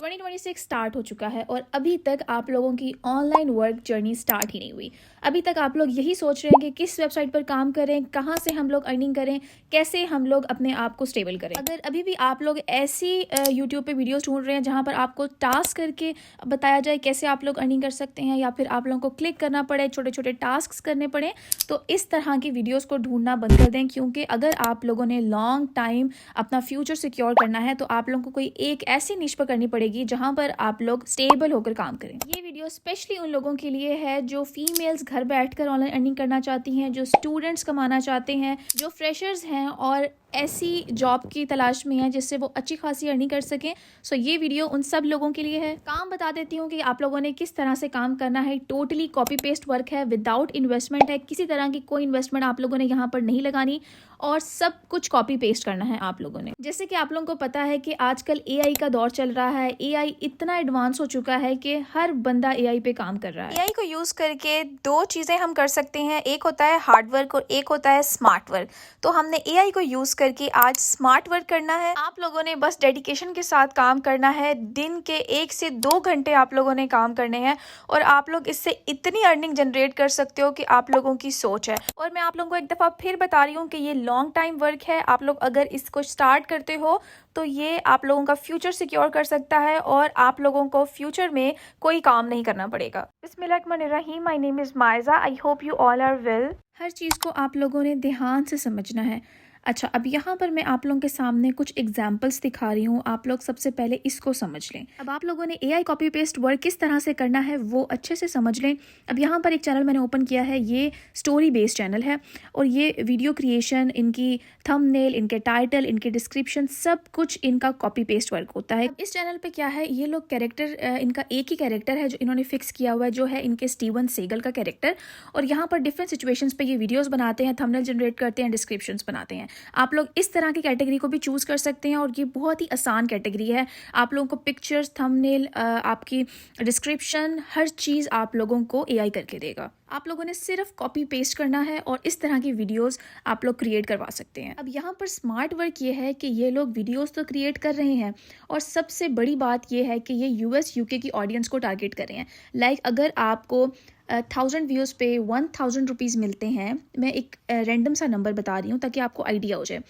2026 start हो चुका है और अभी तक आप लोगों की ऑनलाइन वर्क जर्नी स्टार्ट ही नहीं हुई। अभी तक आप लोग यही सोच रहे हैं कि किस वेबसाइट पर काम करें, कहाँ से हम लोग अर्निंग करें, कैसे हम लोग अपने आप को स्टेबल करें। अगर अभी भी आप लोग ऐसी यूट्यूब पे वीडियोस ढूंढ रहे हैं जहाँ पर आपको टास्क करके बताया जाए कैसे आप लोग अर्निंग कर सकते हैं, या फिर आप लोगों को क्लिक करना पड़े, छोटे छोटे टास्क करने पड़े, तो इस तरह की वीडियोज़ को ढूंढना बंद कर दें। क्योंकि अगर आप लोगों ने लॉन्ग टाइम अपना फ्यूचर सिक्योर करना है तो आप लोगों को कोई एक ऐसी निश पकड़नी पड़ेगी जहां पर आप लोग स्टेबल होकर काम करें। ये वीडियो स्पेशली उन लोगों के लिए है जो फीमेल्स घर बैठकर ऑनलाइन अर्निंग करना चाहती हैं, जो स्टूडेंट्स कमाना चाहते हैं, जो फ्रेशर्स हैं और ऐसी जॉब की तलाश में है जिससे वो अच्छी खासी अर्निंग कर सकें। सो ये वीडियो उन सब लोगों के लिए है। काम बता देती हूँ कि आप लोगों ने किस तरह से काम करना है। टोटली कॉपी पेस्ट वर्क है, विदाउट इन्वेस्टमेंट है, किसी तरह की कोई इन्वेस्टमेंट आप लोगों ने यहाँ पर नहीं लगानी और सब कुछ कॉपी पेस्ट करना है आप लोगों ने। जैसे कि आप लोगों को पता है कि आजकल एआई का दौर चल रहा है। एआई इतना एडवांस हो चुका है कि हर बंदा एआई पे काम कर रहा है। एआई को यूज करके दो चीजें हम कर सकते हैं, एक होता है हार्ड वर्क और एक होता है स्मार्ट वर्क। तो हमने एआई को यूज करके आज स्मार्ट वर्क करना है। आप लोगों ने बस डेडिकेशन के साथ काम करना है। दिन के 1 से 2 घंटे आप लोगों ने काम करने हैं और आप लोग इससे इतनी अर्निंग जनरेट कर सकते हो कि आप लोगों की सोच है। और मैं आप लोगों को एक दफा फिर बता रही हूँ कि ये लॉन्ग टाइम वर्क है। आप लोग अगर इसको स्टार्ट करते हो तो ये आप लोगों का फ्यूचर सिक्योर कर सकता है और आप लोगों को फ्यूचर में कोई काम नहीं करना पड़ेगा। बिस्मिल्लाहिर्रहमानिर्रहीम, my name is Maiza, I hope you all are well. हर चीज़ को आप लोगों ने ध्यान से समझना है। अच्छा, अब यहाँ पर मैं आप लोगों के सामने कुछ एग्जाम्पल्स दिखा रही हूँ। आप लोग सबसे पहले इसको समझ लें। अब आप लोगों ने एआई कॉपी पेस्ट वर्क किस तरह से करना है वो अच्छे से समझ लें। अब यहाँ पर एक चैनल मैंने ओपन किया है, ये स्टोरी बेस्ड चैनल है और ये वीडियो क्रिएशन, इनकी थंबनेल, इनके टाइटल, इनके डिस्क्रिप्शन, सब कुछ इनका कॉपी पेस्ट वर्क होता है। इस चैनल पे क्या है, ये लोग कैरेक्टर, इनका एक ही कैरेक्टर है जो इन्होंने फिक्स किया हुआ है, जो है इनके स्टीवन सेगल का कैरेक्टर। और यहाँ पर डिफरेंट सिचुएशंस पे ये वीडियोस बनाते हैं, थंबनेल जनरेट करते हैं, डिस्क्रिप्शंस बनाते हैं। आप लोग इस तरह की कैटेगरी को भी चूज कर सकते हैं और ये बहुत ही आसान कैटेगरी है। आप लोगों को पिक्चर्स, थंबनेल, आपकी डिस्क्रिप्शन, हर चीज़ आप लोगों को एआई करके देगा। आप लोगों ने सिर्फ कॉपी पेस्ट करना है और इस तरह की वीडियोस आप लोग क्रिएट करवा सकते हैं। अब यहाँ पर स्मार्ट वर्क ये है कि ये लोग वीडियोस तो क्रिएट कर रहे हैं और सबसे बड़ी बात ये है कि ये यूएस यूके की ऑडियंस को टारगेट कर रहे हैं। लाइक अगर आपको 1000 व्यूज़ पे 1000 रुपीज़ मिलते हैं, मैं एक रैंडम सा नंबर बता रही हूँ ताकि आपको आइडिया हो जाए।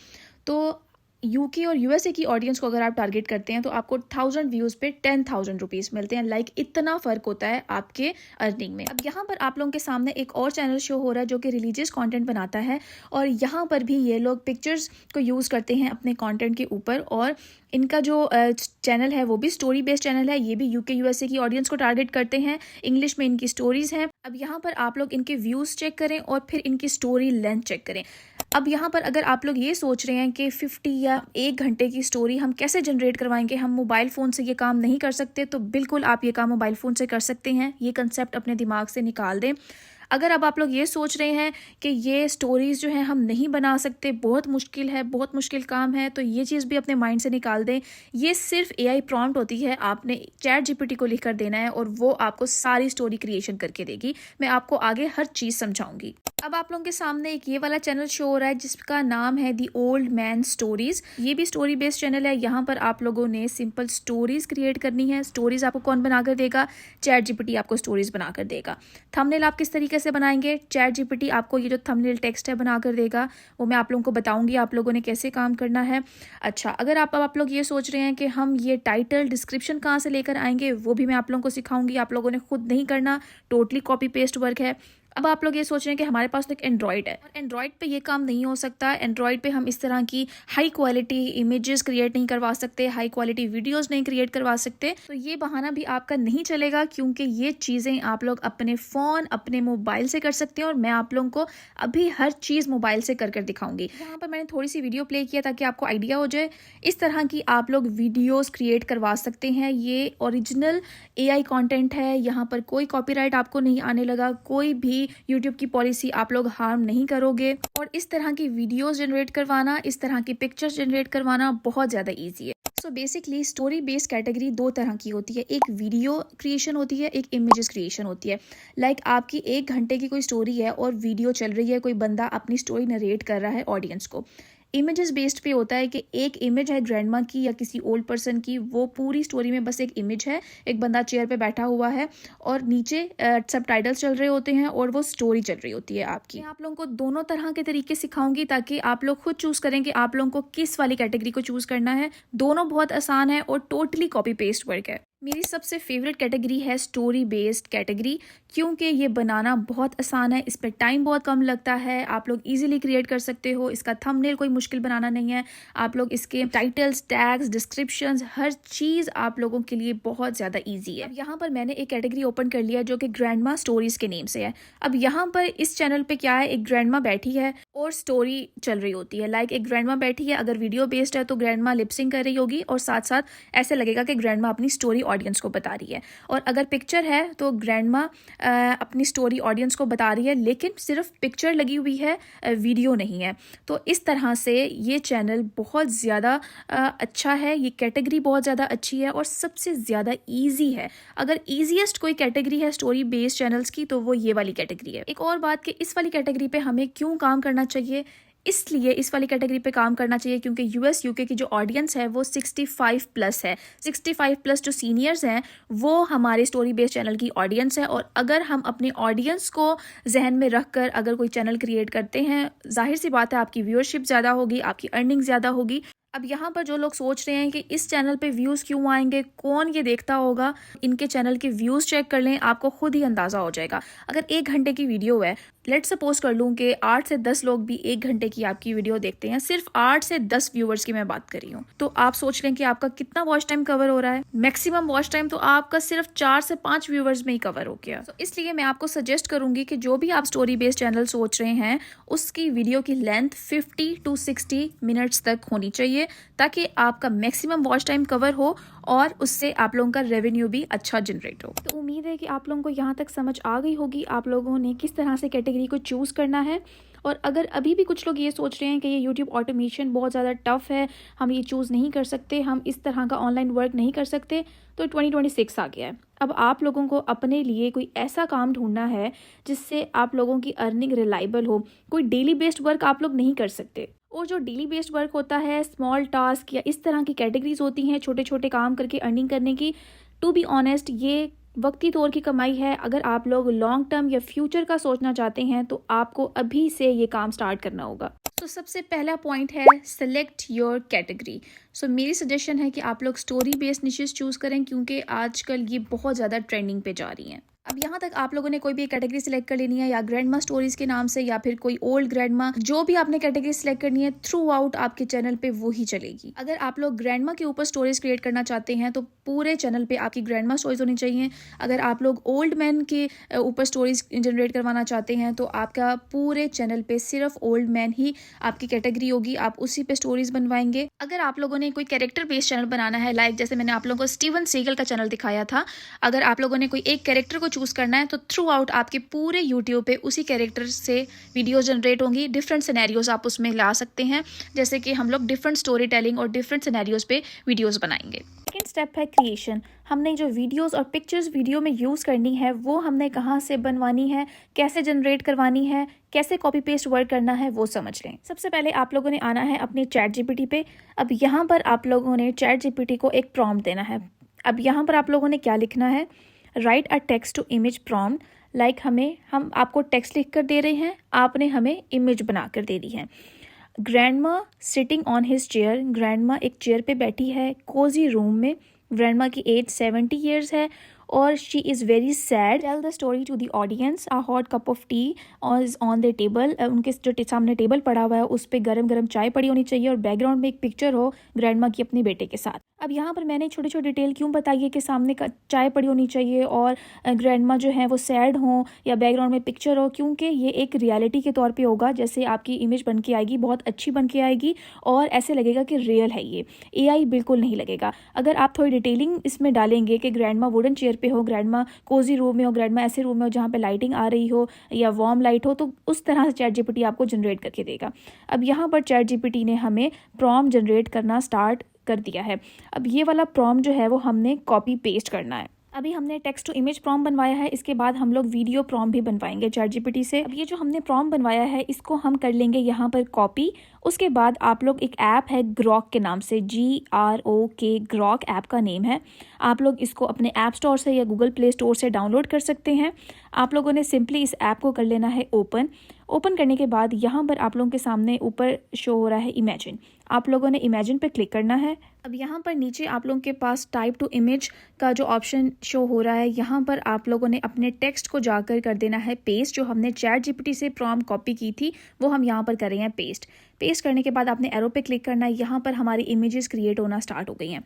तो यूके और यूएसए की ऑडियंस को अगर आप टारगेट करते हैं तो आपको 1000 व्यूज़ पे 10,000 रुपीज़ मिलते हैं। लाइक इतना फ़र्क होता है आपके अर्निंग में। अब यहाँ पर आप लोगों के सामने एक और चैनल शो हो रहा है जो कि रिलीजियस कंटेंट बनाता है और यहाँ पर भी ये लोग पिक्चर्स को यूज़ करते हैं अपने कंटेंट के ऊपर। और इनका जो चैनल है वो भी स्टोरी बेस्ड चैनल है। ये भी यूके यूएसए की ऑडियंस को टारगेट करते हैं। इंग्लिश में इनकी स्टोरीज़ हैं। अब यहाँ पर आप लोग इनके व्यूज़ चेक करें और फिर इनकी स्टोरी लेंथ चेक करें। अब यहाँ पर अगर आप लोग ये सोच रहे हैं कि 50 या 1 घंटे की स्टोरी हम कैसे जनरेट करवाएंगे, हम मोबाइल फ़ोन से ये काम नहीं कर सकते, तो बिल्कुल आप ये काम मोबाइल फ़ोन से कर सकते हैं। ये कंसेप्ट अपने दिमाग से निकाल दें। अगर अब आप लोग ये सोच रहे हैं कि ये स्टोरीज़ जो हैं हम नहीं बना सकते, बहुत मुश्किल है, बहुत मुश्किल काम है, तो ये चीज़ भी अपने माइंड से निकाल दें। ये सिर्फ एआई प्रॉम्प्ट होती है, आपने चैट जीपीटी को लिख कर देना है और वो आपको सारी स्टोरी क्रिएशन करके देगी। मैं आपको आगे हर चीज़ समझाऊंगी। अब आप लोगों के सामने एक ये वाला चैनल शो हो रहा है जिसका नाम है दी ओल्ड मैन स्टोरीज। ये भी स्टोरी बेस्ड चैनल है। यहाँ पर आप लोगों ने सिंपल स्टोरीज क्रिएट करनी है। स्टोरीज आपको कौन बनाकर देगा? चैट जीपीटी आपको स्टोरीज बनाकर देगा। थंबनेल आप किस तरीके से बनाएंगे? चैट जीपीटी आपको ये जो थंबनेल टेक्स्ट है बनाकर देगा, वो मैं आप लोगों को बताऊंगी आप लोगों ने कैसे काम करना है। अच्छा, अगर आप लोग ये सोच रहे हैं कि हम ये टाइटल, डिस्क्रिप्शन कहाँ से लेकर आएंगे, वो भी मैं आप लोगों को सिखाऊंगी। आप लोगों ने खुद नहीं करना, टोटली कॉपी पेस्ट वर्क है। अब आप लोग ये सोच रहे हैं कि हमारे पास तो एक एंड्रॉइड है और एंड्रॉइड पे ये काम नहीं हो सकता। एंड्रॉइड पे हम इस तरह की हाई क्वालिटी इमेजेस क्रिएट नहीं करवा सकते, हाई क्वालिटी वीडियोस नहीं क्रिएट करवा सकते। तो ये बहाना भी आपका नहीं चलेगा क्योंकि ये चीज़ें आप लोग अपने फ़ोन, अपने मोबाइल से कर सकते हैं और मैं आप लोगों को अभी हर चीज़ मोबाइल से कर दिखाऊंगी। यहाँ पर मैंने थोड़ी सी वीडियो प्ले किया ताकि आपको आइडिया हो जाए। इस तरह की आप लोग वीडियोज़ क्रिएट करवा सकते हैं। ये ओरिजिनल एआई कॉन्टेंट है। यहाँ पर कोई कॉपीराइट आपको नहीं आने लगा, कोई भी यूट्यूब की पॉलिसी आप लोग हार्म नहीं करोगे। और इस तरह की वीडियोस जनरेट करवाना, इस तरह की पिक्चर्स जनरेट करवाना बहुत ज़्यादा इजी है। So basically story based category 2 तरह की होती है। एक वीडियो क्रिएशन होती है, एक इमेजेस क्रिएशन होती है। लाइक आपकी 1 घंटे की कोई स्टोरी है और वीडियो चल रही है, कोई बंदा अपनी स्टोरी नरेट कर रहा है ऑडियंस को। इमेजेस बेस्ड पे होता है कि एक इमेज है ग्रैंडमा की या किसी ओल्ड पर्सन की, वो पूरी स्टोरी में बस एक इमेज है, एक बंदा चेयर पे बैठा हुआ है और नीचे सबटाइटल्स चल रहे होते हैं और वो स्टोरी चल रही होती है आपकी। मैं आप लोगों को दोनों तरह के तरीके सिखाऊंगी ताकि आप लोग खुद चूज करें कि आप लोगों को किस वाली कैटेगरी को चूज करना है। दोनों बहुत आसान है और टोटली कॉपी पेस्ट वर्क है। मेरी सबसे फेवरेट कैटेगरी है स्टोरी बेस्ड कैटेगरी, क्योंकि ये बनाना बहुत आसान है, इस पर टाइम बहुत कम लगता है, आप लोग इजीली क्रिएट कर सकते हो। इसका थंबनेल कोई मुश्किल बनाना नहीं है, आप लोग इसके टाइटल्स, टैग्स, डिस्क्रिप्शंस, हर चीज़ आप लोगों के लिए बहुत ज़्यादा इजी है। अब यहाँ पर मैंने एक कैटेगरी ओपन कर लिया जो कि ग्रैंडमा स्टोरीज के नेम से है। अब यहाँ पर इस चैनल पे क्या है, एक ग्रैंडमा बैठी है और स्टोरी चल रही होती है। लाइक एक ग्रैंडमा बैठी है, अगर वीडियो बेस्ड है तो ग्रैंडमा लिपसिंग कर रही होगी और साथ साथ ऐसे लगेगा कि ग्रैंडमा अपनी स्टोरी ऑडियंस को बता रही है। और अगर पिक्चर है तो ग्रैंडमा अपनी स्टोरी ऑडियंस को बता रही है, लेकिन सिर्फ पिक्चर लगी हुई है, वीडियो नहीं है। तो इस तरह से ये चैनल बहुत ज़्यादा अच्छा है, ये कैटेगरी बहुत ज़्यादा अच्छी है और सबसे ज़्यादा ईजी है। अगर ईजीएस्ट कोई कैटेगरी है स्टोरी बेस्ड चैनल्स की तो वो ये वाली कैटेगरी है। एक और बात कि इस वाली कैटेगरी पे हमें क्यों काम करना चाहिए, इसलिए इस वाली कैटेगरी पे काम करना चाहिए क्योंकि यूएस यूके की जो ऑडियंस है वो 65 प्लस है। 65 प्लस जो सीनियर्स हैं वो हमारे स्टोरी बेस्ड चैनल की ऑडियंस है। और अगर हम अपने ऑडियंस को जहन में रखकर अगर कोई चैनल क्रिएट करते हैं, जाहिर सी बात है आपकी व्यूअरशिप ज़्यादा होगी, आपकी अर्निंग ज़्यादा होगी। अब यहाँ पर जो लोग सोच रहे हैं कि इस चैनल पे व्यूज़ क्यों आएंगे, कौन ये देखता होगा, इनके चैनल के व्यूज़ चेक कर लें, आपको खुद ही अंदाज़ा हो जाएगा। अगर 1 घंटे की वीडियो है, लेट सपोज कर लूँ कि 8 से 10 लोग भी 1 घंटे की आपकी वीडियो देखते हैं, सिर्फ 8 से 10 व्यूवर्स की मैं बात कर रही हूँ, तो आप सोच लें कि आपका कितना वॉच टाइम कवर हो रहा है। मैक्सिमम वॉच टाइम तो आपका सिर्फ 4 से 5 व्यूवर्स में ही कवर हो गया। तो इसलिए मैं आपको सजेस्ट करूंगी कि जो भी आप स्टोरी बेस्ड चैनल सोच रहे हैं उसकी वीडियो की लेंथ 50 to 60 मिनट्स तक होनी चाहिए, ताकि आपका मैक्सिमम वॉच टाइम कवर हो और उससे आप लोगों का रेवेन्यू भी अच्छा जनरेट हो। तो उम्मीद है कि आप लोगों को यहाँ तक समझ आ गई होगी आप लोगों ने किस तरह से कैटेगरी को चूज़ करना है। और अगर अभी भी कुछ लोग ये सोच रहे हैं कि ये यूट्यूब ऑटोमेशन बहुत ज़्यादा टफ है, हम ये चूज़ नहीं कर सकते, हम इस तरह का ऑनलाइन वर्क नहीं कर सकते, तो 2026 आ गया है। अब आप लोगों को अपने लिए कोई ऐसा काम ढूंढना है जिससे आप लोगों की अर्निंग रिलायबल हो। कोई डेली बेस्ड वर्क आप लोग नहीं कर सकते, और जो डेली बेस्ड वर्क होता है, स्मॉल टास्क या इस तरह की कैटेगरीज होती हैं छोटे छोटे काम करके अर्निंग करने की, टू बी ऑनेस्ट ये वक्ती तौर की कमाई है। अगर आप लोग लॉन्ग टर्म या फ्यूचर का सोचना चाहते हैं तो आपको अभी से ये काम स्टार्ट करना होगा। तो सबसे पहला पॉइंट है सेलेक्ट योर कैटेगरी। सो मेरी सजेशन है कि आप लोग स्टोरी बेस्ड निशेस चूज़ करें, क्योंकि आजकल ये बहुत ज़्यादा ट्रेंडिंग पे जा रही हैं। अब यहाँ तक आप लोगों ने कोई भी कैटेगरी सिलेक्ट कर लेनी है, या ग्रैंडमा स्टोरीज के नाम से या फिर कोई ओल्ड ग्रैंडमा, जो भी आपने कैटेगरी सिलेक्ट करनी है थ्रू आउट आपके चैनल पे वो ही चलेगी। अगर आप लोग ग्रैंडमा के ऊपर स्टोरीज क्रिएट करना चाहते हैं तो पूरे चैनल पे आपकी ग्रैंडमा स्टोरीज होनी चाहिए। अगर आप लोग ओल्ड मैन के ऊपर स्टोरीज जनरेट करवाना चाहते हैं तो आपका पूरे चैनल पे सिर्फ ओल्ड मैन ही आपकी कैटेगरी होगी, आप उसी पे स्टोरीज बनवाएंगे। अगर आप लोगों ने कोई कैरेक्टर बेस्ड चैनल बनाना है, लाइक जैसे मैंने आप लोगों को स्टीवन सीगल का चैनल दिखाया था, अगर आप लोगों ने कोई एक कैरेक्टर को चूज करना है तो थ्रू आउट आपके पूरे यूट्यूब पे उसी कैरेक्टर से वीडियोस जनरेट होंगी। डिफरेंट सिनेरियोज आप उसमें ला सकते हैं, जैसे कि हम लोग डिफरेंट स्टोरी टेलिंग और डिफरेंट सिनेरियोज पे वीडियोस बनाएंगे। सेकेंड स्टेप है क्रिएशन। हमने जो वीडियोस और पिक्चर्स वीडियो में यूज़ करनी है वो हमने कहाँ से बनवानी है, कैसे जनरेट करवानी है, कैसे कॉपी पेस्ट वर्क करना है वो समझ लें। सबसे पहले आप लोगों ने आना है अपने चैट जीपीटी पे। अब यहाँ पर आप लोगों ने चैट जीपीटी को एक प्रॉम्प्ट देना है। अब यहाँ पर आप लोगों ने क्या लिखना है, write a text to image prompt. Like हम आपको टेक्स्ट लिख कर दे रहे हैं, आपने हमें इमेज बना कर दे दी है। Grandma sitting on his chair. Grandma एक चेयर पे बैठी है कोजी रूम में। ग्रैंडमा की एज 70 ईयर्स है और she is very sad. Tell the story to the audience. A hot cup of tea is on the table. उनके जो सामने टेबल पड़ा हुआ है उस पर गरम गरम चाय पड़ी होनी चाहिए और बैकग्राउंड में एक पिक्चर हो ग्रैंडमा की अपने बेटे के साथ। अब यहाँ पर मैंने छोटे छोटे डिटेल क्यों बताई है कि सामने का चाय पड़ी होनी चाहिए और ग्रैंडमा जो है वो सैड हो या बैकग्राउंड में पिक्चर हो, क्योंकि ये एक रियलिटी के तौर पे होगा। जैसे आपकी इमेज बन के आएगी, बहुत अच्छी बन के आएगी और ऐसे लगेगा कि रियल है, ये एआई बिल्कुल नहीं लगेगा। अगर आप थोड़ी डिटेलिंग इसमें डालेंगे कि ग्रैंडमा वुडन चेयर पे हो, ग्रैंडमा कोजी रूम में हो, ग्रैंडमा ऐसे रूम में हो जहाँ पे लाइटिंग आ रही हो या वार्म लाइट हो, तो उस तरह से चैट जीपीटी आपको जनरेट करके देगा। अब यहाँ पर चैट जीपीटी ने हमें प्रॉम्प्ट जनरेट करना स्टार्ट कर दिया है। अब ये वाला प्रॉम्प्ट जो है वो हमने कॉपी पेस्ट करना है। अभी हमने टेक्स्ट टू इमेज प्रॉम्प्ट बनवाया है, इसके बाद हम लोग वीडियो प्रॉम्प्ट भी बनवाएंगे ChatGPT से। अब ये जो हमने प्रॉम्प्ट बनवाया है इसको हम कर लेंगे यहाँ पर कॉपी। उसके बाद आप लोग एक ऐप है ग्रॉक के नाम से, GROK, ग्रॉक ऐप का नेम है। आप लोग इसको अपने ऐप स्टोर से या गूगल प्ले स्टोर से डाउनलोड कर सकते हैं। आप लोगों ने सिंपली इस ऐप को कर लेना है ओपन करने के बाद यहाँ पर आप लोगों के सामने ऊपर शो हो रहा है इमेजिन। आप लोगों ने इमेजिन पे क्लिक करना है। अब यहाँ पर नीचे आप लोगों के पास टाइप टू इमेज का जो ऑप्शन शो हो रहा है, यहाँ पर आप लोगों ने अपने टेक्स्ट को जाकर कर देना है पेस्ट। जो हमने ChatGPT से प्रॉम्प्ट कॉपी की थी वो हम यहाँ पर कर रहे हैं पेस्ट करने के बाद आपने एरो पे क्लिक करना है। यहाँ पर हमारी इमेजेस क्रिएट होना स्टार्ट हो गई हैं।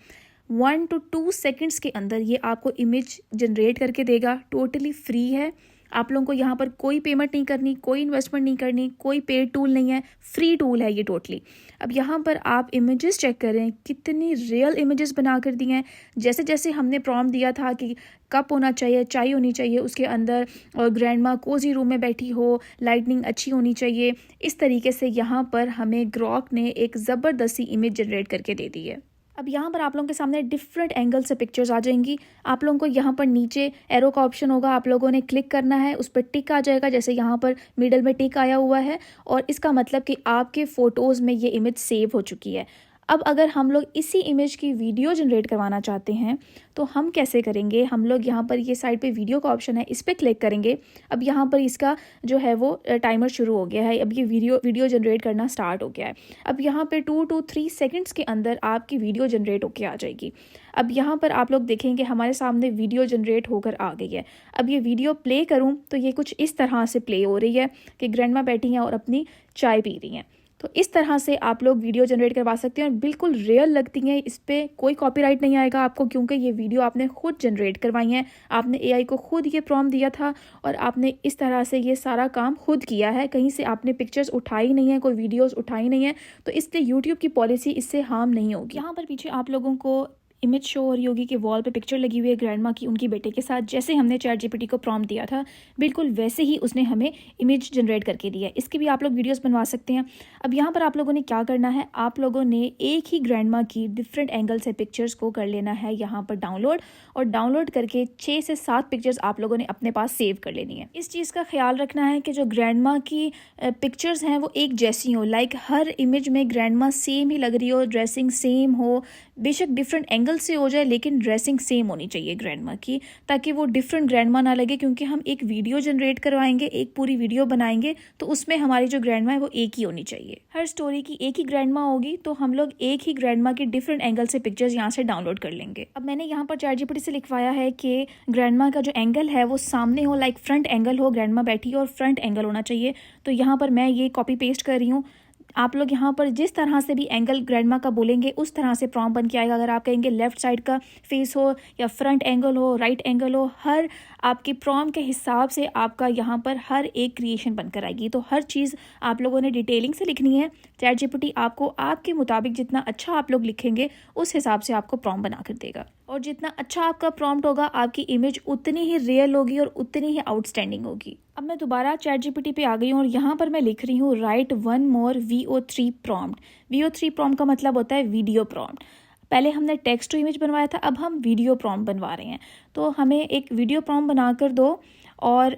1 to 2 सेकेंड्स के अंदर ये आपको इमेज जनरेट करके देगा। टोटली फ्री है। आप लोगों को यहाँ पर कोई पेमेंट नहीं करनी, कोई इन्वेस्टमेंट नहीं करनी, कोई पेड टूल नहीं है, फ्री टूल है ये टोटली। अब यहाँ पर आप इमेजेस चेक करें, कितनी रियल इमेजेस बना कर दी हैं। जैसे जैसे हमने प्रॉम्प्ट दिया था कि कप होना चाहिए, चाय होनी चाहिए उसके अंदर, और ग्रैंड माँ कोजी रूम में बैठी हो, लाइटनिंग अच्छी होनी चाहिए, इस तरीके से यहाँ पर हमें ग्रॉक ने एक ज़बरदस्त सी इमेज जनरेट करके दे दी है। अब यहाँ पर आप लोगों के सामने डिफरेंट एंगल से पिक्चर्स आ जाएंगी। आप लोगों को यहाँ पर नीचे एरो का ऑप्शन होगा, आप लोगों ने क्लिक करना है, उस पर टिक आ जाएगा, जैसे यहाँ पर मिडल में टिक आया हुआ है, और इसका मतलब कि आपके फ़ोटोज़ में ये इमेज सेव हो चुकी है। अब अगर हम लोग इसी इमेज की वीडियो जनरेट करवाना चाहते हैं तो हम कैसे करेंगे? हम लोग यहाँ पर ये साइड पे वीडियो का ऑप्शन है, इस पर क्लिक करेंगे। अब यहाँ पर इसका जो है वो टाइमर शुरू हो गया है। अब ये वीडियो जनरेट करना स्टार्ट हो गया है। अब यहाँ पे 2 to 3 सेकेंड्स के अंदर आपकी वीडियो जनरेट होके आ जाएगी। अब यहाँ पर आप लोग देखेंगे हमारे सामने वीडियो जनरेट होकर आ गई है। अब ये वीडियो प्ले करूँ तो ये कुछ इस तरह से प्ले हो रही है कि ग्रैंडमा बैठी हैं और अपनी चाय पी रही हैं। तो इस तरह से आप लोग वीडियो जनरेट करवा सकते हैं और बिल्कुल रियल लगती हैं। इस पर कोई कॉपीराइट नहीं आएगा आपको, क्योंकि ये वीडियो आपने खुद जनरेट करवाई है। आपने AI को खुद ये प्रॉम्प्ट दिया था और आपने इस तरह से ये सारा काम खुद किया है। कहीं से आपने पिक्चर्स उठाई नहीं है, कोई वीडियोस उठाई नहीं है, तो इसलिए यूट्यूब की पॉलिसी इससे हार्म नहीं होगी। यहाँ पर पीछे आप लोगों को इमेज शो हो रही होगी कि वॉल पे पिक्चर लगी हुई है ग्रैंड माँ की उनकी बेटे के साथ। जैसे हमने ChatGPT को प्रॉम्प्ट दिया था बिल्कुल वैसे ही उसने हमें इमेज जनरेट करके दिया है। इसकी भी आप लोग वीडियोस बनवा सकते हैं। अब यहाँ पर आप लोगों ने क्या करना है, आप लोगों ने एक ही ग्रैंड माँ की डिफरेंट एंगल से पिक्चर्स को कर लेना है यहाँ पर डाउनलोड, और डाउनलोड करके 6 से 7 पिक्चर्स आप लोगों ने अपने पास सेव कर लेनी है। इस चीज़ का ख्याल रखना है कि जो ग्रैंड माँ की पिक्चर्स हैं वो एक जैसी हो, लाइक हर इमेज में ग्रैंड माँ सेम ही लग रही हो, ड्रेसिंग सेम हो, बेशक डिफरेंट एंगल से हो जाए लेकिन ड्रेसिंग सेम होनी चाहिए ग्रैंड माँ की, ताकि वो डिफरेंट ग्रैंड माँ ना लगे। क्योंकि हम एक वीडियो जनरेट करवाएंगे, एक पूरी वीडियो बनाएंगे, तो उसमें हमारी जो ग्रैंड माँ है वो एक ही होनी चाहिए। हर स्टोरी की एक ही ग्रैंड माँ होगी, तो हम लोग एक ही ग्रैंड माँ की डिफरेंट एंगल से पिक्चर्स यहाँ से डाउनलोड कर लेंगे। अब मैंने यहाँ पर ChatGPT से लिखवाया है कि ग्रैंड माँ का जो एंगल है वो सामने हो, लाइक फ्रंट एंगल हो, ग्रैंड माँ बैठी हो और फ्रंट एंगल होना चाहिए। तो यहाँ पर मैं ये कॉपी पेस्ट कर रही हूँ। आप लोग यहाँ पर जिस तरह से भी एंगल ग्रैंडमा का बोलेंगे उस तरह से प्रॉम्प्ट बन के आएगा। अगर आप कहेंगे लेफ्ट साइड का फेस हो या फ्रंट एंगल हो, राइट एंगल हो, हर आपकी प्रॉम्प्ट के हिसाब से आपका यहाँ पर हर एक क्रिएशन बनकर आएगी। तो हर चीज़ आप लोगों ने डिटेलिंग से लिखनी है। ChatGPT आपको आपके मुताबिक जितना अच्छा आप लोग लिखेंगे उस हिसाब से आपको प्रॉम्प्ट बना कर देगा, और जितना अच्छा आपका प्रॉम्प्ट होगा आपकी इमेज उतनी ही रियल होगी और उतनी ही आउटस्टैंडिंग होगी। अब मैं दोबारा ChatGPT पे आ गई हूँ और यहाँ पर मैं लिख रही हूँ right one more VO3 prompt. VO3 prompt का मतलब होता है वीडियो प्रॉम्प्ट। पहले हमने टेक्स्ट टू इमेज बनवाया था, अब हम वीडियो प्रॉम्प्ट बनवा रहे हैं। तो हमें एक वीडियो प्रॉम्प्ट बना कर दो, और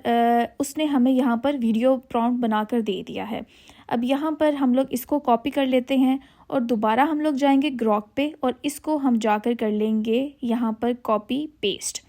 उसने हमें यहाँ पर वीडियो प्रॉम्प्ट बना कर दे दिया है। अब यहाँ पर हम लोग इसको कॉपी कर लेते हैं और दोबारा हम लोग जाएंगे ग्रॉक पे और इसको हम जाकर कर लेंगे यहाँ पर कॉपी पेस्ट।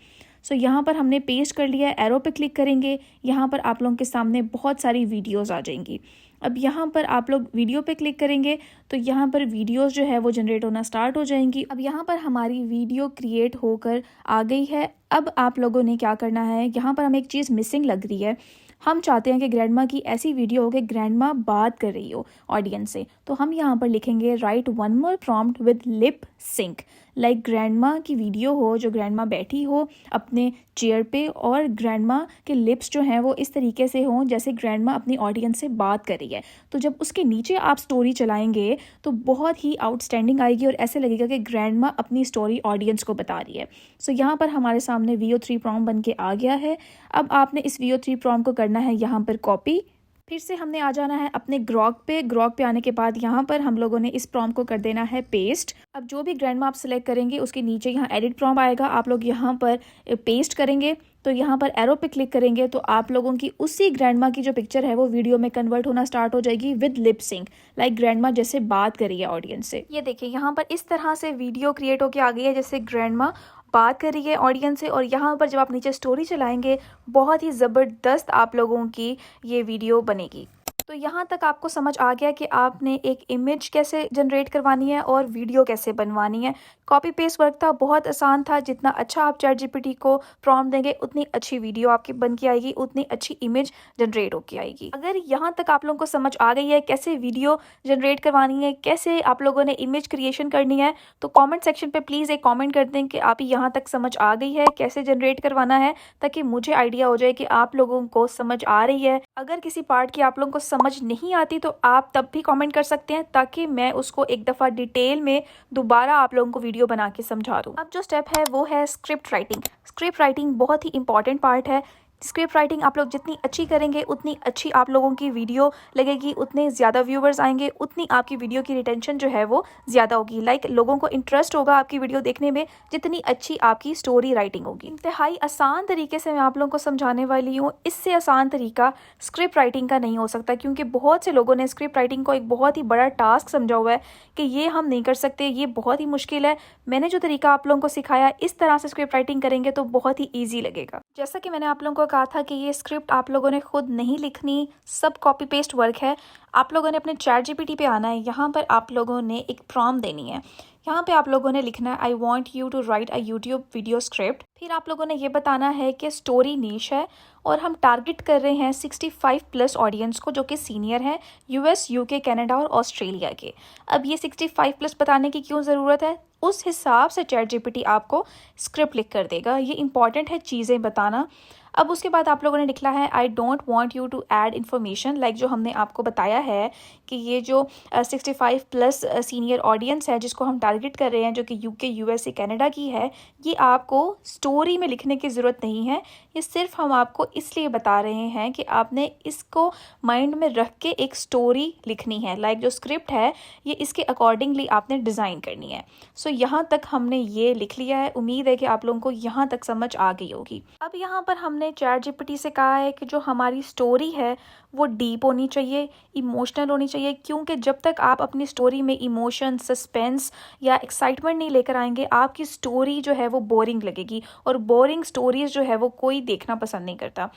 सो यहाँ पर हमने पेस्ट कर लिया है, एरो पे क्लिक करेंगे, यहाँ पर आप लोगों के सामने बहुत सारी वीडियोस आ जाएंगी। अब यहाँ पर आप लोग वीडियो पे क्लिक करेंगे तो यहाँ पर वीडियोस जो है वो जनरेट होना स्टार्ट हो जाएंगी। अब यहाँ पर हमारी वीडियो क्रिएट होकर आ गई है। अब आप लोगों ने क्या करना है, यहाँ पर हमें एक चीज़ मिसिंग लग रही है। हम चाहते हैं कि ग्रैंडमा की ऐसी वीडियो हो कि ग्रैंडमा बात कर रही हो ऑडियंस से। तो हम यहाँ पर लिखेंगे right one more prompt with lip sync, like grandma की वीडियो हो जो ग्रैंडमा बैठी हो अपने चेयर पे और ग्रैंडमा के लिप्स जो हैं वो इस तरीके से हों जैसे ग्रैंडमा अपनी ऑडियंस से बात कर रही है। तो जब उसके नीचे आप स्टोरी चलाएंगे तो बहुत ही आउटस्टैंडिंग आएगी और ऐसे लगेगा कि ग्रैंडमा अपनी स्टोरी ऑडियंस को बता रही है। सो यहाँ पर हमारे सामने VO3 प्रॉम्प्ट बन के आ गया है। अब आपने इस VO3 प्रॉम्प्ट को करना है यहाँ पर कॉपी फिर से हमने आ जाना है अपने ग्रॉक पे आने के बाद यहाँ पर हम लोगों ने इस प्रॉम्प्ट को कर देना है पेस्ट। अब जो भी ग्रैंडमा आप सिलेक्ट करेंगे उसके नीचे यहाँ एडिट प्रॉम्प्ट आएगा, आप लोग यहाँ पर पेस्ट करेंगे तो यहाँ पर एरो पे क्लिक करेंगे तो आप लोगों की उसी ग्रैंडमा की जो पिक्चर है वो वीडियो में कन्वर्ट होना स्टार्ट हो जाएगी with lip sync, like grandma जैसे बात करी है ऑडियंस से। ये देखिए यहाँ पर इस तरह से वीडियो क्रिएट होके आ गई है जैसे ग्रैंडमा बात कर रही है ऑडियंस से। और यहाँ पर जब आप नीचे स्टोरी चलाएंगे बहुत ही ज़बरदस्त आप लोगों की ये वीडियो बनेगी। तो यहाँ तक आपको समझ आ गया कि आपने एक इमेज कैसे जनरेट करवानी है और वीडियो कैसे बनवानी है। कॉपी पेस्ट वर्क था, बहुत आसान था। जितना अच्छा आप चैट जीपीटी को प्रॉम्प्ट देंगे उतनी अच्छी वीडियो आपकी बन के आएगी, उतनी अच्छी इमेज जनरेट होके आएगी। अगर यहाँ तक आप लोगों को समझ आ गई है कैसे वीडियो जनरेट करवानी है, कैसे आप लोगों ने इमेज क्रिएशन करनी है, तो कॉमेंट सेक्शन पर प्लीज़ एक कॉमेंट कर दें कि आप यहाँ तक समझ आ गई है कैसे जनरेट करवाना है, ताकि मुझे आइडिया हो जाए कि आप लोगों को समझ आ रही है। अगर किसी पार्ट की आप लोगों को समझ नहीं आती तो आप तब भी कमेंट कर सकते हैं, ताकि मैं उसको एक दफ़ा डिटेल में दोबारा आप लोगों को वीडियो बना के समझा दूँ। अब जो स्टेप है वो है स्क्रिप्ट राइटिंग। स्क्रिप्ट राइटिंग बहुत ही इंपॉर्टेंट पार्ट है। स्क्रिप्ट राइटिंग आप लोग जितनी अच्छी करेंगे उतनी अच्छी आप लोगों की वीडियो लगेगी, उतने ज़्यादा व्यूवर्स आएंगे, उतनी आपकी वीडियो की रिटेंशन जो है वो ज़्यादा होगी। लाइक लोगों को इंटरेस्ट होगा आपकी वीडियो देखने में जितनी अच्छी आपकी स्टोरी राइटिंग होगी। इंतहाई आसान तरीके से मैं आप लोगों को समझाने वाली हूँ। इससे आसान तरीका स्क्रिप्ट राइटिंग का नहीं हो सकता, क्योंकि बहुत से लोगों ने स्क्रिप्ट राइटिंग को एक बहुत ही बड़ा टास्क समझा हुआ है कि ये हम नहीं कर सकते, ये बहुत ही मुश्किल है। मैंने जो तरीका आप लोगों को सिखाया इस तरह से स्क्रिप्ट राइटिंग करेंगे तो बहुत ही ईजी लगेगा। जैसा कि मैंने आप लोगों को कहा था कि ये स्क्रिप्ट आप लोगों ने खुद नहीं लिखनी, सब कॉपी पेस्ट वर्क है। आप लोगों ने अपने चैट जीपीटी पे आना है, यहाँ पर आप लोगों ने एक प्रॉम्प्ट देनी है। यहाँ पे आप लोगों ने लिखना है I want you to write a YouTube video script. फिर आप लोगों ने ये बताना है कि स्टोरी नीश है और हम टारगेट कर रहे हैं 65+ ऑडियंस को, जो कि सीनियर हैं यूएस, यूके, कनाडा और ऑस्ट्रेलिया के। अब ये 65+ बताने की क्यों ज़रूरत है, उस हिसाब से चैट जीपीटी आपको स्क्रिप्ट लिख कर देगा। ये इंपॉर्टेंट है चीज़ें बताना। अब उसके बाद आप लोगों ने लिखना है I don't want you to add information, like जो हमने आपको बताया है कि ये जो 65+ सीनियर ऑडियंस है जिसको हम टारगेट कर रहे हैं, जो कि यूके, यूएसए, कनाडा की है, ये आपको स्टोरी में लिखने की ज़रूरत नहीं है। ये सिर्फ हम आपको इसलिए बता रहे हैं कि आपने इसको माइंड में रख के एक स्टोरी लिखनी है। लाइक जो स्क्रिप्ट है ये इसके अकॉर्डिंगली आपने डिज़ाइन करनी है। सो यहाँ तक हमने ये लिख लिया है। उम्मीद है कि आप लोगों को यहाँ तक समझ आ गई होगी। अब यहाँ पर हमने चैट जीपीटी से कहा है कि जो हमारी स्टोरी है वो डीप होनी चाहिए, इमोशनल होनी चाहिए, क्योंकि जब तक आप अपनी स्टोरी में इमोशन, सस्पेंस या एक्साइटमेंट नहीं लेकर आएंगे आपकी स्टोरी जो है वो बोरिंग लगेगी, और बोरिंग स्टोरीज़ जो है वो कोई देखना पसंद नहीं करता।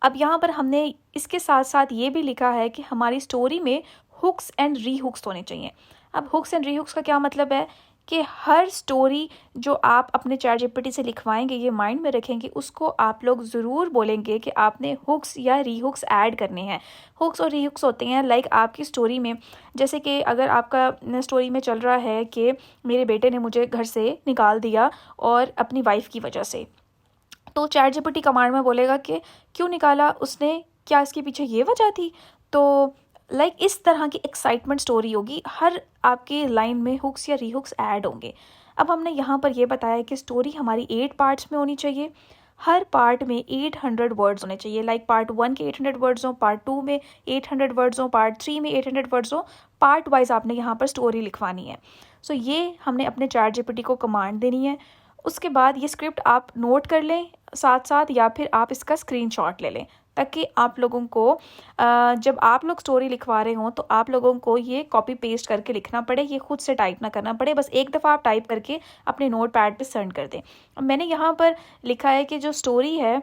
अब यहाँ पर हमने इसके साथ साथ ये भी लिखा है कि हमारी स्टोरी में हुक्स एंड री हुक्स होने चाहिए। अब हुक्स एंड री हुक्स का क्या मतलब है कि हर स्टोरी जो आप अपने चैट जीपीटी से लिखवाएंगे, ये माइंड में रखेंगे, उसको आप लोग ज़रूर बोलेंगे कि आपने हुक्स या री हुक्स ऐड करने हैं। हुक्स और री हुक्स होते हैं लाइक आपकी स्टोरी में, जैसे कि अगर आपका स्टोरी में चल रहा है कि मेरे बेटे ने मुझे घर से निकाल दिया और अपनी वाइफ की वजह से, तो चैट जीपीटी कमांड में बोलेगा कि क्यों निकाला उसने, क्या इसके पीछे ये वजह थी। तो लाइक इस तरह की एक्साइटमेंट स्टोरी होगी, हर आपकी लाइन में हुक्स या री हुक्स ऐड होंगे। अब हमने यहाँ पर ये बताया कि स्टोरी हमारी 8 पार्ट्स में होनी चाहिए, हर पार्ट में 800 वर्ड्स होने चाहिए। लाइक पार्ट 1 के 800 वर्ड्स हों, पार्ट 2 में 800 वर्ड्स हों, पार्ट 3 में 800 वर्ड्स हों। पार्ट वाइज आपने यहाँ पर स्टोरी लिखवानी है। सो ये हमने अपने चैट जीपीटी को कमांड देनी है। उसके बाद ये स्क्रिप्ट आप नोट कर लें साथ साथ, या फिर आप इसका स्क्रीनशॉट ले लें, ताकि आप लोगों को जब आप लोग स्टोरी लिखवा रहे हों तो आप लोगों को ये कॉपी पेस्ट करके लिखना पड़े, ये खुद से टाइप ना करना पड़े। बस एक दफ़ा आप टाइप करके अपने नोट पैड पर सेंड कर दें। मैंने यहाँ पर लिखा है कि जो स्टोरी है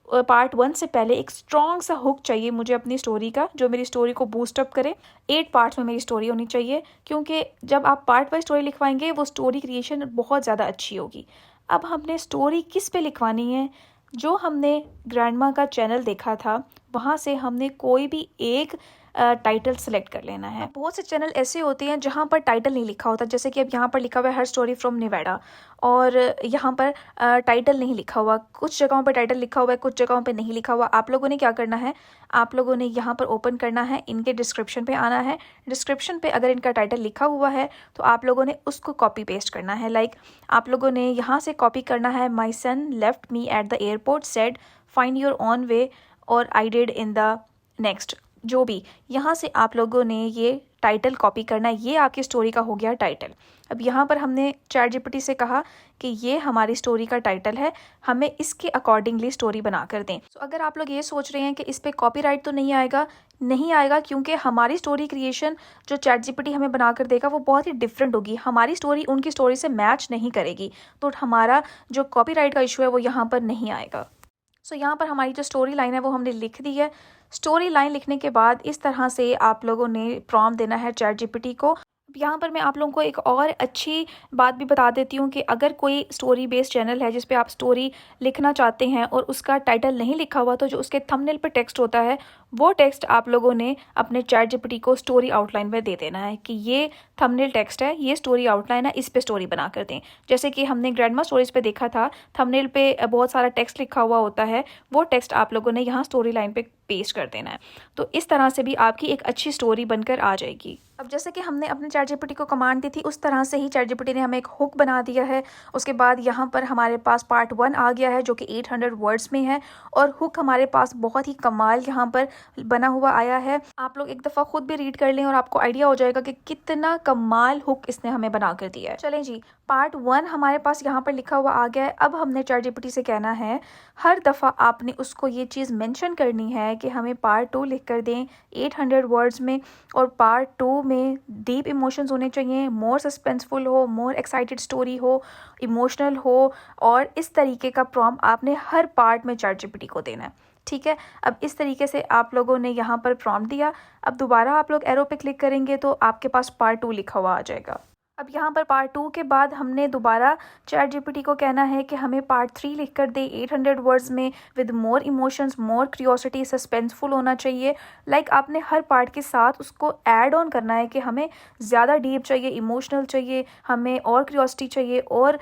पार्ट 1 से पहले एक स्ट्रॉन्ग सा हुक चाहिए मुझे अपनी स्टोरी का, जो मेरी स्टोरी को बूस्टअप करे। 8 पार्ट्स में मेरी स्टोरी होनी चाहिए, क्योंकि जब आप पार्ट वाइज स्टोरी लिखवाएंगे वो स्टोरी क्रिएशन बहुत ज़्यादा अच्छी होगी। अब हमने स्टोरी किस पे लिखवानी है, जो हमने ग्रैंडमा का चैनल देखा था वहाँ से हमने कोई भी एक टाइटल सेलेक्ट कर लेना है। बहुत से चैनल ऐसे होते हैं जहाँ पर टाइटल नहीं लिखा होता, जैसे कि अब यहाँ पर लिखा हुआ है हर स्टोरी फ्रॉम नेवाडा, और यहाँ पर टाइटल नहीं लिखा हुआ। कुछ जगहों पर टाइटल लिखा हुआ है, कुछ जगहों पे नहीं लिखा हुआ। आप लोगों ने क्या करना है, आप लोगों ने यहाँ पर ओपन करना है, इनके डिस्क्रिप्शन पे आना है। डिस्क्रिप्शन पे अगर इनका टाइटल लिखा हुआ है तो आप लोगों ने उसको कॉपी पेस्ट करना है। लाइक आप लोगों ने यहाँ से कॉपी करना है, my son left me at the airport said find your own way, और I did in the next. जो भी, यहाँ से आप लोगों ने ये टाइटल कॉपी करना है। ये आपकी स्टोरी का हो गया टाइटल। अब यहाँ पर हमने ChatGPT से कहा कि ये हमारी स्टोरी का टाइटल है, हमें इसके अकॉर्डिंगली स्टोरी बना कर दें। तो अगर आप लोग ये सोच रहे हैं कि इस पर कॉपीराइट तो नहीं आएगा, नहीं आएगा, क्योंकि हमारी स्टोरी क्रिएशन जो ChatGPT हमें बना कर देगा वो बहुत ही डिफरेंट होगी। हमारी स्टोरी उनकी स्टोरी से मैच नहीं करेगी, तो हमारा जो कॉपीराइट का इशू है वो यहाँ पर नहीं आएगा। सो यहाँ पर हमारी जो स्टोरी लाइन है वो हमने लिख दी है। स्टोरी लाइन लिखने के बाद इस तरह से आप लोगों ने प्रॉम्प्ट देना है ChatGPT को। यहाँ पर मैं आप लोगों को एक और अच्छी बात भी बता देती हूँ कि अगर कोई स्टोरी बेस्ड चैनल है जिस पे आप स्टोरी लिखना चाहते हैं और उसका टाइटल नहीं लिखा हुआ, तो जो उसके थंबनेल पर टेक्स्ट होता है वो टेक्स्ट आप लोगों ने अपने ChatGPT को स्टोरी आउटलाइन में दे देना है कि ये थंबनेल टेक्स्ट है, ये स्टोरी आउटलाइन है, इस पे स्टोरी बना कर दें। जैसे कि हमने ग्रैंडमा स्टोरीज पे देखा था, थंबनेल पे बहुत सारा टेक्स्ट लिखा हुआ होता है, वो टेक्स्ट आप लोगों ने यहाँ स्टोरी लाइन पे पेस्ट कर देना है। तो इस तरह से भी आपकी एक अच्छी स्टोरी बनकर आ जाएगी। अब जैसे कि हमने अपने ChatGPT को कमांड दी थी, उस तरह से ही ChatGPT ने हमें एक हुक बना दिया है। उसके बाद यहाँ पर हमारे पास पार्ट 1 आ गया है जो कि 800 वर्ड्स में है, और हुक हमारे पास बहुत ही कमाल यहाँ पर बना हुआ आया है। आप लोग एक दफ़ा खुद भी रीड कर लें और आपको आइडिया हो जाएगा कि कितना कमाल हुक इसने हमें बना कर दिया है। चलें जी, पार्ट 1 हमारे पास यहाँ पर लिखा हुआ आ गया है। अब हमने ChatGPT से कहना है, हर दफ़ा आपने उसको ये चीज़ मेंशन करनी है कि हमें पार्ट 2 लिख कर दें 800 वर्ड्स में, और पार्ट 2 में डीप इमोशंस होने चाहिए, मोर सस्पेंसफुल हो, मोर एक्साइटेड स्टोरी हो, इमोशनल हो, और इस तरीके का प्रॉम्प्ट आपने हर पार्ट में ChatGPT को देना है। ठीक है, अब इस तरीके से आप लोगों ने यहाँ पर प्रॉम्प्ट दिया। अब दोबारा आप लोग एरो पे क्लिक करेंगे तो आपके पास पार्ट 2 लिखा हुआ आ जाएगा। अब यहाँ पर पार्ट 2 के बाद हमने दोबारा ChatGPT को कहना है कि हमें पार्ट 3 लिख कर दे 800 वर्ड्स में, with more emotions, more curiosity, suspenseful होना चाहिए। लाइक आपने हर पार्ट के साथ उसको ऐड ऑन करना है कि हमें ज़्यादा डीप चाहिए, इमोशनल चाहिए, हमें और क्यूरियोसिटी चाहिए, और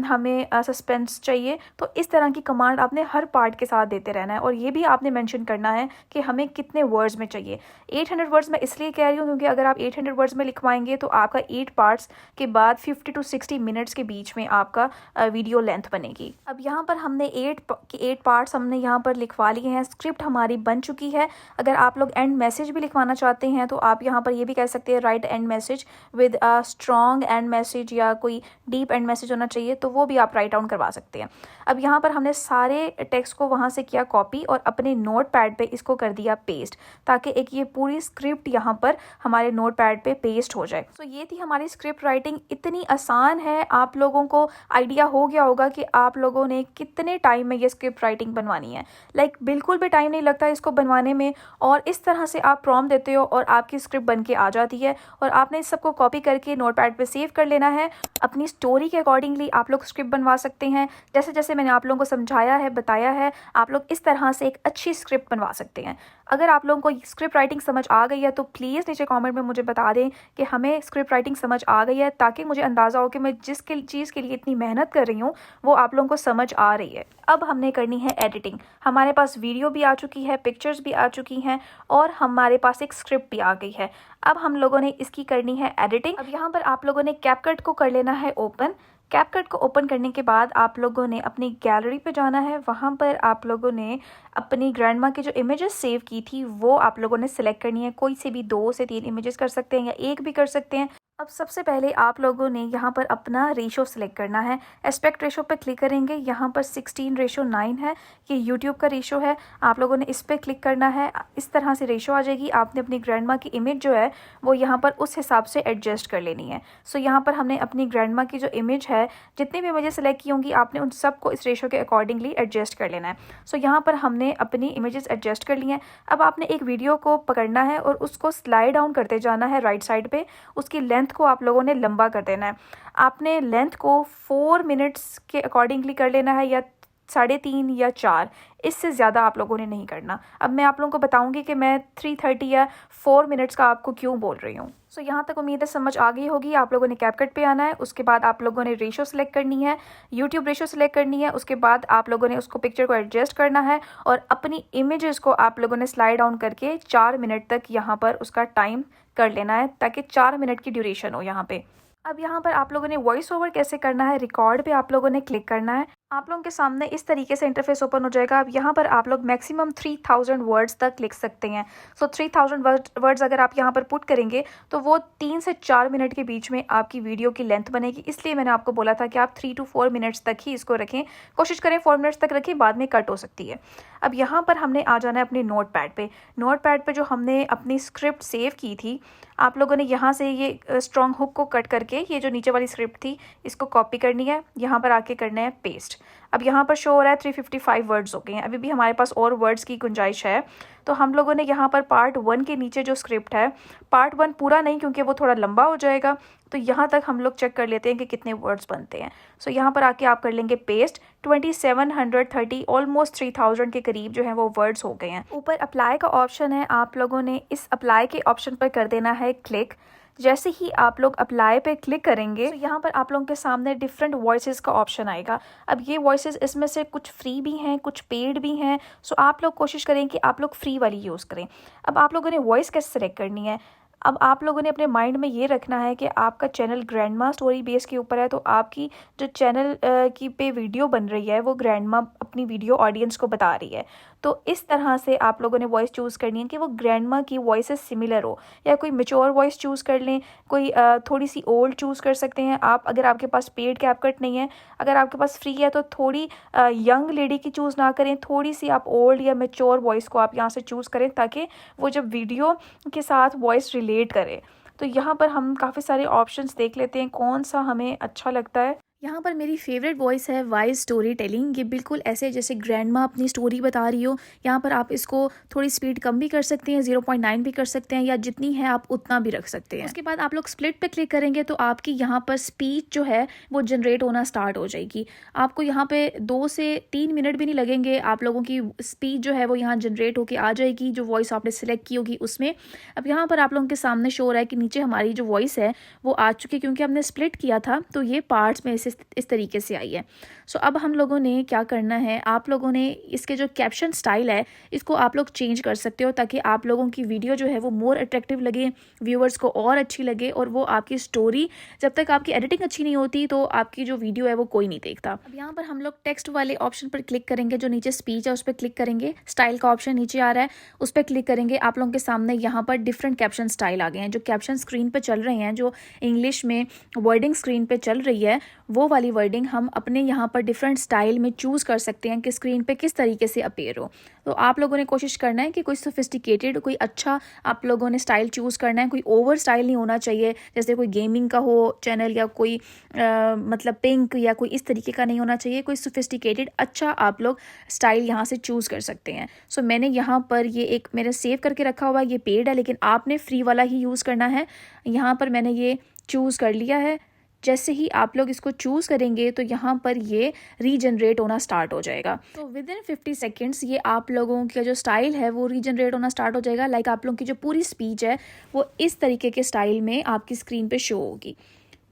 हमें सस्पेंस चाहिए। तो इस तरह की कमांड आपने हर पार्ट के साथ देते रहना है, और ये भी आपने मेंशन करना है कि हमें कितने वर्ड्स में चाहिए। 800 वर्ड्स मैं इसलिए कह रही हूँ क्योंकि अगर आप 800 वर्ड्स में लिखवाएंगे तो आपका 8 पार्ट्स के बाद 50 to 60 मिनट्स के बीच में आपका वीडियो लेंथ बनेगी। अब यहाँ पर हमने 8 पार्ट्स हमने यहाँ पर लिखवा लिए हैं। स्क्रिप्ट हमारी बन चुकी है। अगर आप लोग एंड मैसेज भी लिखवाना चाहते हैं तो आप यहाँ पर ये भी कह सकते हैं, right and message with a strong and message, या कोई डीप एंड मैसेज होना चाहिए, तो वो भी आप राइट डाउन करवा सकते हैं। अब यहाँ पर हमने सारे टेक्स्ट को वहाँ से किया कॉपी और अपने नोट पैड पर इसको कर दिया पेस्ट, ताकि एक ये पूरी स्क्रिप्ट यहाँ पर हमारे नोट पैड पर पेस्ट हो जाए। तो ये थी हमारी स्क्रिप्ट राइटिंग। इतनी आसान है, आप लोगों को आइडिया हो गया होगा कि आप लोगों ने कितने टाइम में ये स्क्रिप्ट राइटिंग बनवानी है। लाइक बिल्कुल भी टाइम नहीं लगता इसको बनवाने में, और इस तरह से आप प्रॉम्प्ट देते हो और आपकी स्क्रिप्ट बन के आ जाती है, और आपने इस सबको कॉपी करके नोटपैड पे सेव कर लेना है। अपनी स्टोरी के अकॉर्डिंगली आप लोग स्क्रिप्ट बनवा सकते हैं। जैसे जैसे मैंने आप लोगों को समझाया है, बताया है, आप लोग इस तरह से एक अच्छी स्क्रिप्ट बनवा सकते हैं। अगर आप लोगों को स्क्रिप्ट राइटिंग समझ आ गई है तो प्लीज़ नीचे कमेंट में मुझे बता दें कि हमें स्क्रिप्ट राइटिंग समझ आ गई है, ताकि मुझे अंदाज़ा हो कि मैं जिस चीज़ के लिए इतनी मेहनत कर रही हूँ वो आप लोगों को समझ आ रही है। अब हमने करनी है एडिटिंग। हमारे पास वीडियो भी आ चुकी है, पिक्चर्स भी आ चुकी हैं, और हमारे पास एक स्क्रिप्ट भी आ गई है। अब हम लोगों ने इसकी करनी है एडिटिंग। अब यहाँ पर आप लोगों ने कैपकट को कर लेना है ओपन। कैपकट को ओपन करने के बाद आप लोगों ने अपनी गैलरी पे जाना है। वहाँ पर आप लोगों ने अपनी ग्रैंडमा की जो इमेजेस सेव की थी वो आप लोगों ने सिलेक्ट करनी है। कोई से भी 2 से 3 इमेजेस कर सकते हैं या एक भी कर सकते हैं। अब सबसे पहले आप लोगों ने यहाँ पर अपना रेशो सिलेक्ट करना है। एस्पेक्ट रेशो पे क्लिक करेंगे, यहाँ पर 16:9 है, ये यूट्यूब का रेशो है। आप लोगों ने इस पर क्लिक करना है, इस तरह से रेशो आ जाएगी। आपने अपनी ग्रैंडमा की इमेज जो है वो यहाँ पर उस हिसाब से एडजस्ट कर लेनी है। सो यहाँ पर हमने अपनी ग्रैंडमा की जो इमेज है, जितनी भी इमेजेस सेलेक्ट की होंगी, आपने उन सबको इस रेशो के अकॉर्डिंगली एडजस्ट कर लेना है। सो यहाँ पर हमने अपनी इमेजेस एडजस्ट कर ली हैं। अब आपने एक वीडियो को पकड़ना है और उसको स्लाइड डाउन करते जाना है राइट साइड पे। उसकी लेंथ को आप लोगों ने लंबा कर देना है। आपने लेंथ को 4 मिनट्स के अकॉर्डिंगली कर लेना है, या 3.5 या 4, इससे ज़्यादा आप लोगों ने नहीं करना। अब मैं आप लोगों को बताऊंगी कि मैं 3:30 या 4 मिनट्स का आपको क्यों बोल रही हूँ। सो यहाँ तक उम्मीद है समझ आ गई होगी। आप लोगों ने कैपकट पे आना है, उसके बाद आप लोगों ने रेशो सेलेक्ट करनी है, यूट्यूब रेशो सेलेक्ट करनी है। उसके बाद आप लोगों ने उसको पिक्चर को एडजस्ट करना है, और अपनी इमेजेस को आप लोगों ने स्लाइड डाउन करके 4 मिनट तक यहाँ पर उसका टाइम कर लेना है, ताकि 4 मिनट की ड्यूरेशन हो यहाँ पे। अब यहाँ पर आप लोगों ने वॉइस ओवर कैसे करना है, रिकॉर्ड पे आप लोगों ने क्लिक करना है। आप लोगों के सामने इस तरीके से इंटरफेस ओपन हो जाएगा। अब यहाँ पर आप लोग मैक्सिमम 3000 वर्ड्स तक लिख सकते हैं। सो 3000 वर्ड्स अगर आप यहाँ पर पुट करेंगे तो वो 3 से 4 मिनट के बीच में आपकी वीडियो की लेंथ बनेगी। इसलिए मैंने आपको बोला था कि आप 3 to 4 मिनट्स तक ही इसको रखें, कोशिश करें 4 मिनट्स तक रखें, बाद में कट हो सकती है। अब यहाँ पर हमने आ जाना है अपने नोट पैड पर। नोट पैड पर जो हमने अपनी स्क्रिप्ट सेव की थी, आप लोगों ने यहाँ से ये स्ट्रॉन्ग हुक को कट करके ये जो नीचे वाली स्क्रिप्ट थी इसको कॉपी करनी है, यहाँ पर आके करना है पेस्ट। अब यहाँ पर शो हो रहा है 355 वर्ड्स हो गए हैं। अभी भी हमारे पास और वर्ड्स की गुंजाइश है, तो हम लोगों ने यहाँ पर पार्ट 1 के नीचे जो स्क्रिप्ट है, पार्ट 1 पूरा नहीं क्योंकि वो थोड़ा लंबा हो जाएगा, तो यहाँ तक हम लोग चेक कर लेते हैं कि कितने वर्ड्स बनते हैं। सो यहाँ पर आके आप कर लेंगे पेस्ट। 2730 ऑलमोस्ट 3000 के करीब जो है वो वर्ड्स हो गए हैं। ऊपर अप्लाई का ऑप्शन है, आप लोगों ने इस अप्लाई के ऑप्शन पर कर देना है क्लिक। जैसे ही आप लोग अप्लाई पे क्लिक करेंगे तो यहाँ पर आप लोगों के सामने डिफरेंट वॉइसेस का ऑप्शन आएगा। अब ये वॉइसेस इसमें से कुछ फ्री भी हैं, कुछ पेड भी हैं। सो आप लोग कोशिश करें कि आप लोग फ्री वाली यूज़ करें। अब आप लोगों ने वॉइस कैसे सेलेक्ट करनी है, अब आप लोगों ने अपने माइंड में ये रखना है कि आपका चैनल ग्रैंडमा स्टोरी बेस के ऊपर है, तो आपकी जो चैनल की पे वीडियो बन रही है वो ग्रैंडमा अपनी वीडियो ऑडियंस को बता रही है। तो इस तरह से आप लोगों ने वॉइस चूज़ करनी है कि वो ग्रैंडमा की वॉइसेस सिमिलर हो, या कोई मेच्योर वॉइस चूज़ कर लें, कोई थोड़ी सी ओल्ड चूज़ कर सकते हैं आप। अगर आपके पास पेड कैपकट नहीं है, अगर आपके पास फ्री है तो थोड़ी यंग लेडी की चूज़ ना करें, थोड़ी सी आप ओल्ड या मेच्योर वॉइस को आप यहाँ से चूज़ करें ताकि वो जब वीडियो के साथ वॉइस रिलेट करे। तो यहाँ पर हम काफ़ी सारे ऑप्शंस देख लेते हैं कौन सा हमें अच्छा लगता है। यहाँ पर मेरी फेवरेट वॉइस है वाइज स्टोरी टेलिंग। ये बिल्कुल ऐसे जैसे ग्रैंडमा अपनी स्टोरी बता रही हो। यहाँ पर आप इसको थोड़ी स्पीड कम भी कर सकते हैं, 0.9 भी कर सकते हैं, या जितनी है आप उतना भी रख सकते हैं। उसके बाद आप लोग स्प्लिट पे क्लिक करेंगे तो आपकी यहाँ पर स्पीच जो है वो जनरेट होना स्टार्ट हो जाएगी। आपको यहाँ पे 2 से 3 मिनट भी नहीं लगेंगे, आप लोगों की स्पीच जो है वो यहाँ जनरेट होकर आ जाएगी जो वॉइस आपने सिलेक्ट की होगी उसमें। अब यहाँ पर आप लोगों के सामने शो हो रहा है कि नीचे हमारी जो वॉइस है वो आ चुकी है, क्योंकि हमने स्प्लिट किया था तो ये पार्ट्स में इस तरीके से आई है। सो अब हम लोगों ने क्या करना है, आप लोगों ने इसके जो कैप्शन स्टाइल है इसको आप लोग चेंज कर सकते हो ताकि आप लोगों की वीडियो जो है वो मोर अट्रैक्टिव लगे, व्यूअर्स को और अच्छी लगे, और वो आपकी स्टोरी, जब तक आपकी एडिटिंग अच्छी नहीं होती तो आपकी जो वीडियो है वो कोई नहीं देखता। अब यहाँ पर हम लोग टेक्स्ट वाले ऑप्शन पर क्लिक करेंगे, जो नीचे स्पीच है उस पर क्लिक करेंगे, स्टाइल का ऑप्शन नीचे आ रहा है उस पर क्लिक करेंगे। आप लोगों के सामने यहाँ पर डिफरेंट कैप्शन स्टाइल आ गए हैं। जो कैप्शन स्क्रीन पर चल रहे हैं, जो इंग्लिश में वर्डिंग स्क्रीन पर चल रही है, वो वाली वर्डिंग हम अपने यहाँ पर डिफरेंट स्टाइल में चूज़ कर सकते हैं कि स्क्रीन पे किस तरीके से अपीयर हो। तो आप लोगों ने कोशिश करना है कि कोई सोफिस्टिकेटेड, कोई अच्छा आप लोगों ने स्टाइल चूज़ करना है। कोई ओवर स्टाइल नहीं होना चाहिए, जैसे कोई गेमिंग का हो चैनल, या कोई मतलब पिंक या कोई इस तरीके का नहीं होना चाहिए। कोई सोफिस्टिकेटेड अच्छा आप लोग स्टाइल यहाँ से चूज़ कर सकते हैं। सो मैंने यहाँ पर ये एक मेरे सेव करके रखा हुआ है, ये पेड है लेकिन आपने फ्री वाला ही यूज़ करना है। यहाँ पर मैंने ये चूज़ कर लिया है। जैसे ही आप लोग इसको चूज़ करेंगे तो यहाँ पर ये रीजनरेट होना स्टार्ट हो जाएगा। तो विद इन 50 सेकेंड्स ये आप लोगों का जो स्टाइल है वो रीजनरेट होना स्टार्ट हो जाएगा। लाइक आप लोगों की जो पूरी स्पीच है वो इस तरीके के स्टाइल में आपकी स्क्रीन पे शो होगी।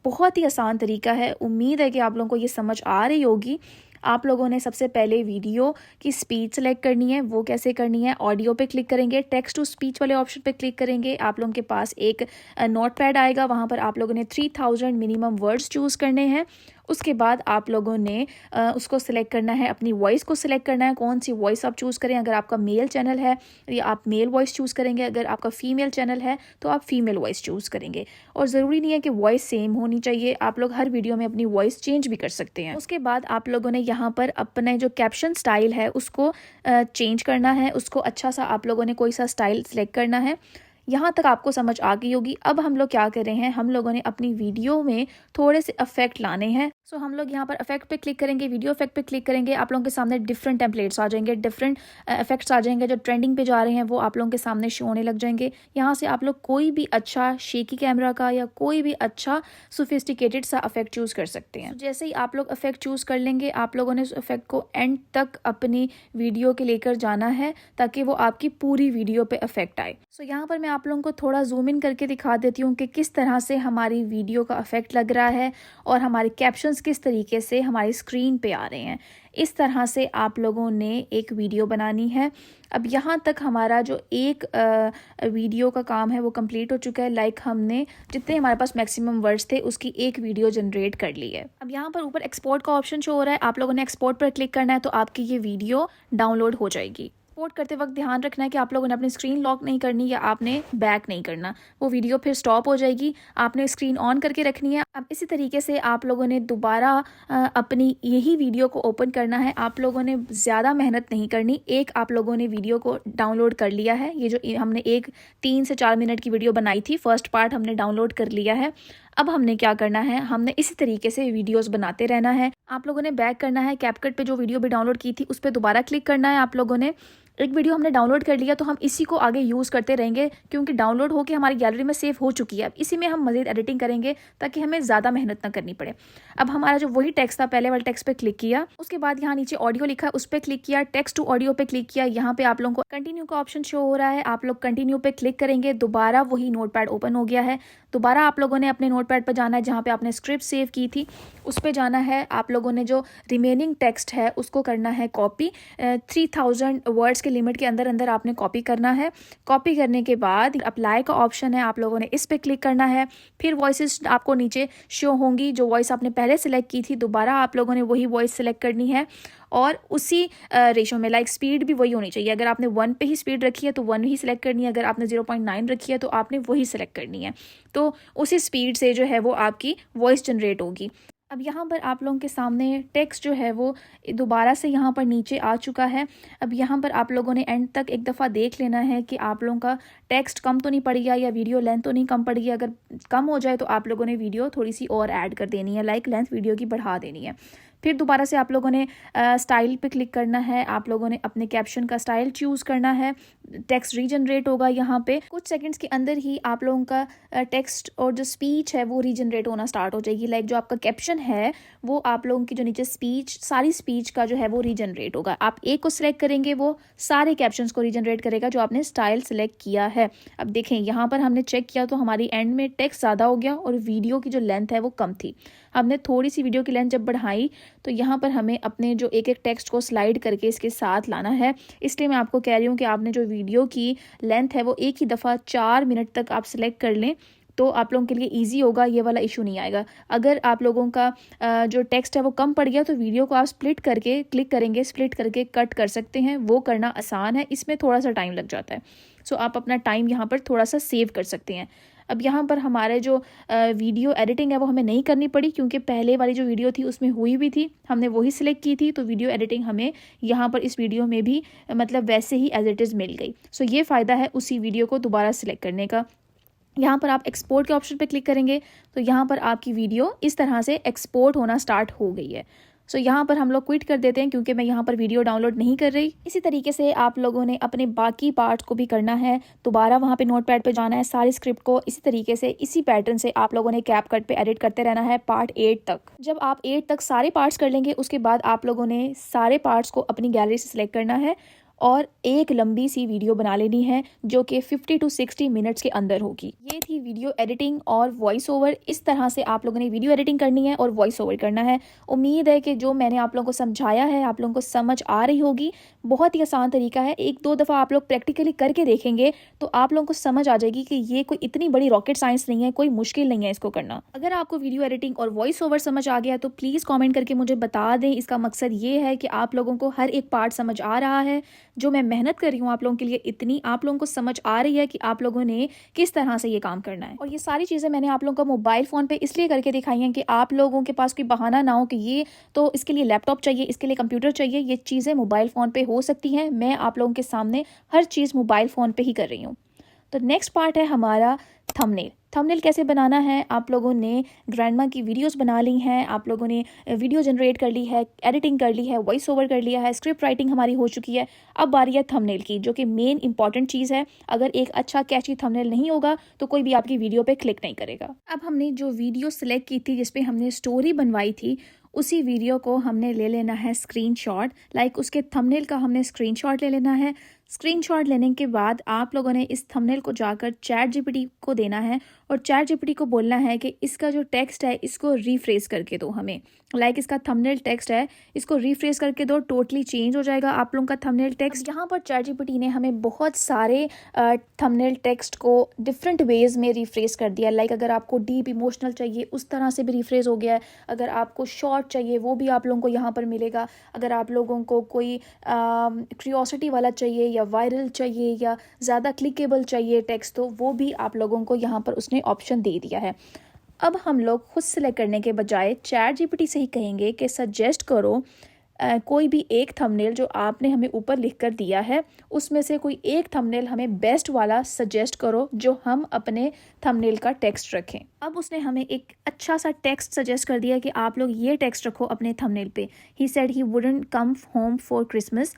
बहुत ही आसान तरीका है, उम्मीद है कि आप लोगों को ये समझ आ रही होगी। आप लोगों ने सबसे पहले वीडियो की स्पीच सेलेक्ट करनी है। वो कैसे करनी है, ऑडियो पे क्लिक करेंगे, टेक्स्ट टू स्पीच वाले ऑप्शन पे क्लिक करेंगे, आप लोगों के पास एक नोट पैड आएगा, वहाँ पर आप लोगों ने 3000 मिनिमम वर्ड्स चूज़ करने हैं। उसके बाद आप लोगों ने उसको सिलेक्ट करना है, अपनी वॉइस को सिलेक्ट करना है, कौन सी वॉइस आप चूज़ करें। अगर आपका मेल चैनल है या आप मेल वॉइस चूज़ करेंगे, अगर आपका फीमेल चैनल है तो आप फीमेल वॉइस चूज़ करेंगे। और ज़रूरी नहीं है कि वॉइस सेम होनी चाहिए, आप लोग हर वीडियो में अपनी वॉइस चेंज भी कर सकते हैं। उसके बाद आप लोगों ने यहाँ पर अपने जो कैप्शन स्टाइल है उसको चेंज करना है, उसको अच्छा सा आप लोगों ने कोई सा स्टाइल सेलेक्ट करना है। यहाँ तक आपको समझ आ गई होगी। अब हम लोग क्या कर रहे हैं, हम लोगों ने अपनी वीडियो में थोड़े से इफेक्ट लाने हैं। सो हम लोग यहाँ पर इफेक्ट पे क्लिक करेंगे, वीडियो इफेक्ट पे क्लिक करेंगे, आप लोगों के सामने डिफरेंट टेम्पलेट्स आ जाएंगे, डिफरेंट इफेक्ट्स आ जाएंगे जो ट्रेंडिंग पे जा रहे हैं वो आप लोगों के सामने शो होने लग जाएंगे। यहाँ से आप लोग कोई भी अच्छा शेकी कैमरा का या कोई भी अच्छा सोफिस्टिकेटेड सा इफेक्ट चूज़ कर सकते हैं। जैसे ही आप लोग इफेक्ट चूज़ कर लेंगे, आप लोगों ने उस इफेक्ट को एंड तक अपनी वीडियो के लेकर जाना है ताकि वो आपकी पूरी वीडियो पे इफेक्ट आए। सो यहाँ पर मैं आप लोगों को थोड़ा जूम इन करके दिखा देती हूँ कि किस तरह से हमारी वीडियो का इफेक्ट लग रहा है और हमारे कैप्शन ऑप्शंस किस तरीके से हमारी स्क्रीन पे आ रहे हैं। इस तरह से आप लोगों ने एक वीडियो बनानी है। अब यहाँ तक हमारा जो एक वीडियो का काम है वो कंप्लीट हो चुका है। लाइक हमने जितने हमारे पास मैक्सिमम वर्ड्स थे उसकी एक वीडियो जनरेट कर ली है। अब यहाँ पर ऊपर एक्सपोर्ट का ऑप्शन शो हो रहा है, आप लोगों ने एक्सपोर्ट पर क्लिक करना है तो आपकी ये वीडियो डाउनलोड हो जाएगी। एक्सपोर्ट करते वक्त ध्यान रखना है कि आप लोगों ने अपनी स्क्रीन लॉक नहीं करनी या आपने बैक नहीं करना, वो वीडियो फिर स्टॉप हो जाएगी। आपने स्क्रीन ऑन करके रखनी है। अब इसी तरीके से आप लोगों ने दोबारा अपनी यही वीडियो को ओपन करना है। आप लोगों ने ज़्यादा मेहनत नहीं करनी। एक आप लोगों ने वीडियो को डाउनलोड कर लिया है, ये जो हमने एक 3 से 4 मिनट की वीडियो बनाई थी, फर्स्ट पार्ट हमने डाउनलोड कर लिया है। अब हमने क्या करना है, हमने इसी तरीके से वीडियोस बनाते रहना है। आप लोगों ने बैक करना है, कैपकट पे जो वीडियो भी डाउनलोड की थी उस पर दोबारा क्लिक करना है। आप लोगों ने एक वीडियो हमने डाउनलोड कर लिया तो हम इसी को आगे यूज़ करते रहेंगे क्योंकि डाउनलोड होके हमारी गैलरी में सेव हो चुकी है। अब इसी में हम मज़ीद एडिटिंग करेंगे ताकि हमें ज़्यादा मेहनत ना करनी पड़े। अब हमारा जो वही टेक्स्ट था, पहले वाले टेक्स्ट पे क्लिक किया, उसके बाद यहाँ नीचे ऑडियो लिखा है उस पर क्लिक किया, टेक्स्ट टू ऑडियो पे क्लिक किया। यहाँ पे आप लोगों को कंटिन्यू का ऑप्शन शो हो रहा है, आप लोग कंटिन्यू पे क्लिक करेंगे, दोबारा वही नोटपैड ओपन हो गया है। दोबारा आप लोगों ने अपने नोटपैड पर जाना है जहाँ पे आपने स्क्रिप्ट सेव की थी, उस पर जाना है। आप लोगों ने जो रिमेनिंग टेक्स्ट है उसको करना है कॉपी। 3000 वर्ड्स के लिमिट के अंदर अंदर आपने कॉपी करना है। कॉपी करने के बाद अप्लाई का ऑप्शन है, आप लोगों ने इस पर क्लिक करना है। फिर वॉइसेस आपको नीचे शो होंगी, जो वॉइस आपने पहले सेलेक्ट की थी दोबारा आप लोगों ने वही वॉइस सेलेक्ट करनी है और उसी रेशो में। लाइक स्पीड भी वही होनी चाहिए। अगर आपने 1 पे ही स्पीड रखी है तो 1 ही सिलेक्ट करनी है, अगर आपने 0.9 रखी है तो आपने वही सिलेक्ट करनी है। तो उसी स्पीड से जो है वो आपकी वॉइस जनरेट होगी। अब यहाँ पर आप लोगों के सामने टेक्स्ट जो है वो दोबारा से यहाँ पर नीचे आ चुका है। अब यहाँ पर आप लोगों ने एंड तक एक दफ़ा देख लेना है कि आप लोगों का टेक्स्ट कम तो नहीं पड़ गया या वीडियो लेंथ तो नहीं कम पड़ गई। अगर कम हो जाए तो आप लोगों ने वीडियो थोड़ी सी और ऐड कर देनी है, लाइक लेंथ वीडियो की बढ़ा देनी है। फिर दोबारा से आप लोगों ने स्टाइल पे क्लिक करना है, आप लोगों ने अपने कैप्शन का स्टाइल चूज़ करना है। टेक्स्ट रीजनरेट होगा यहाँ पे कुछ सेकंड्स के अंदर ही। आप लोगों का टेक्स्ट और जो स्पीच है वो रीजनरेट होना स्टार्ट हो जाएगी। लाइक जो आपका कैप्शन है वो आप लोगों की जो नीचे स्पीच, सारी स्पीच का जो है वो रीजनरेट होगा। आप एक को सिलेक्ट करेंगे वो सारे कैप्शंस को रीजनरेट करेगा जो आपने स्टाइल सेलेक्ट किया है। अब देखें यहाँ पर हमने चेक किया तो हमारी एंड में टेक्स्ट ज़्यादा हो गया और वीडियो की जो लेंथ है वो कम थी। हमने थोड़ी सी वीडियो की लेंथ जब बढ़ाई तो यहाँ पर हमें अपने जो एक एक टेक्स्ट को स्लाइड करके इसके साथ लाना है। इसलिए मैं आपको कह रही हूँ कि आपने जो वीडियो की लेंथ है वो एक ही दफ़ा 4 मिनट तक आप सिलेक्ट कर लें तो आप लोगों के लिए इजी होगा, ये वाला इशू नहीं आएगा। अगर आप लोगों का जो टेक्स्ट है वो कम पड़ गया तो वीडियो को आप स्प्लिट करके क्लिक करेंगे, स्प्लिट करके कट कर सकते हैं। वो करना आसान है, इसमें थोड़ा सा टाइम लग जाता है। सो आप अपना टाइम यहाँ पर थोड़ा सा सेव कर सकते हैं। अब यहाँ पर हमारे जो वीडियो एडिटिंग है वो हमें नहीं करनी पड़ी क्योंकि पहले वाली जो वीडियो थी उसमें हुई भी थी, हमने वही सिलेक्ट की थी। तो वीडियो एडिटिंग हमें यहाँ पर इस वीडियो में भी मतलब वैसे ही एज इट इज़ मिल गई। सो ये फ़ायदा है उसी वीडियो को दोबारा सिलेक्ट करने का। यहाँ पर आप एक्सपोर्ट के ऑप्शन पे क्लिक करेंगे तो यहाँ पर आपकी वीडियो इस तरह से एक्सपोर्ट होना स्टार्ट हो गई है। सो यहाँ पर हम लोग क्विट कर देते हैं क्योंकि मैं यहाँ पर वीडियो डाउनलोड नहीं कर रही। इसी तरीके से आप लोगों ने अपने बाकी पार्ट्स को भी करना है। दोबारा वहाँ पे नोटपैड पे जाना है, सारी स्क्रिप्ट को इसी तरीके से इसी पैटर्न से आप लोगों ने कैपकट पे एडिट करते रहना है पार्ट 8 तक। जब आप 8 तक सारे पार्ट्स कर लेंगे उसके बाद आप लोगों ने सारे पार्ट्स को अपनी गैलरी से सिलेक्ट करना है और एक लंबी सी वीडियो बना लेनी है जो कि 50 to 60 मिनट्स के अंदर होगी। ये थी वीडियो एडिटिंग और वॉइस ओवर। इस तरह से आप लोगों ने वीडियो एडिटिंग करनी है और वॉइस ओवर करना है। उम्मीद है कि जो मैंने आप लोगों को समझाया है आप लोगों को समझ आ रही होगी। बहुत ही आसान तरीका है, 1-2 दफ़ा आप लोग प्रैक्टिकली करके देखेंगे तो आप लोगों को समझ आ जाएगी कि ये कोई इतनी बड़ी रॉकेट साइंस नहीं है, कोई मुश्किल नहीं है इसको करना। अगर आपको वीडियो एडिटिंग और वॉइस ओवर समझ आ गया तो प्लीज़ कॉमेंट करके मुझे बता दें। इसका मकसद ये है कि आप लोगों को हर एक पार्ट समझ आ रहा है। जो मैं मेहनत कर रही हूँ आप लोगों के लिए इतनी आप लोगों को समझ आ रही है कि आप लोगों ने किस तरह से ये काम करना है। और ये सारी चीज़ें मैंने आप लोगों को मोबाइल फ़ोन पे इसलिए करके दिखाई हैं कि आप लोगों के पास कोई बहाना ना हो कि ये तो इसके लिए लैपटॉप चाहिए, इसके लिए कंप्यूटर चाहिए। ये चीज़ें मोबाइल फ़ोन पे हो सकती हैं। मैं आप लोगों के सामने हर चीज़ मोबाइल फ़ोन पे ही कर रही हूँ। तो नेक्स्ट पार्ट है हमारा थंबनेल। थंबनेल कैसे बनाना है, आप लोगों ने ग्रैंडमा की वीडियोस बना ली हैं, आप लोगों ने वीडियो जनरेट कर ली है, एडिटिंग कर ली है, वॉइस ओवर कर लिया है, स्क्रिप्ट राइटिंग हमारी हो चुकी है। अब बारी है थंबनेल की, जो कि मेन इंपॉर्टेंट चीज़ है। अगर एक अच्छा कैची थंबनेल नहीं होगा तो कोई भी आपकी वीडियो पे क्लिक नहीं करेगा। अब हमने जो वीडियो सिलेक्ट की थी जिसपे हमने स्टोरी बनवाई थी उसी वीडियो को हमने ले लेना है स्क्रीनशॉट। लाइक उसके थंबनेल का हमने स्क्रीनशॉट ले लेना है। स्क्रीनशॉट लेने के बाद आप लोगों ने इस थंबनेल को जाकर चैट जीपीटी को देना है और चैट जीपीटी को बोलना है कि इसका जो टेक्स्ट है इसको रीफ्रेज करके दो हमें। इसका थंबनेल टेक्स्ट है, इसको रीफ्रेज करके दो, टोटली चेंज हो जाएगा आप लोगों का थंबनेल टेक्स्ट। यहाँ पर चैट जीपीटी ने हमें बहुत सारे थंबनेल टेक्स्ट को डिफरेंट वेज में रीफ्रेज कर दिया। अगर आपको डीप इमोशनल चाहिए उस तरह से भी रीफ्रेज हो गया है, अगर आपको शॉर्ट चाहिए वो भी आप लोगों को यहाँ पर मिलेगा, अगर आप लोगों को कोई क्यूरियोसिटी वाला चाहिए या वायरल चाहिए या ज़्यादा क्लिकेबल चाहिए टेक्स्ट, तो वो भी आप लोगों को यहाँ पर उसने ऑप्शन दे दिया है। अब हम लोग खुद सेलेक्ट करने के बजाय चैट जीपीटी से ही कहेंगे कि सजेस्ट करो कोई भी एक थंबनेल जो आपने हमें ऊपर लिख कर दिया है, उसमें से कोई एक थंबनेल हमें बेस्ट वाला सजेस्ट करो जो हम अपने थंबनेल का टेक्स्ट रखें। अब उसने हमें एक अच्छा सा टेक्स्ट सजेस्ट कर दिया कि आप लोग ये टेक्स्ट रखो अपने थंबनेल पे। He said he wouldn't come home for Christmas,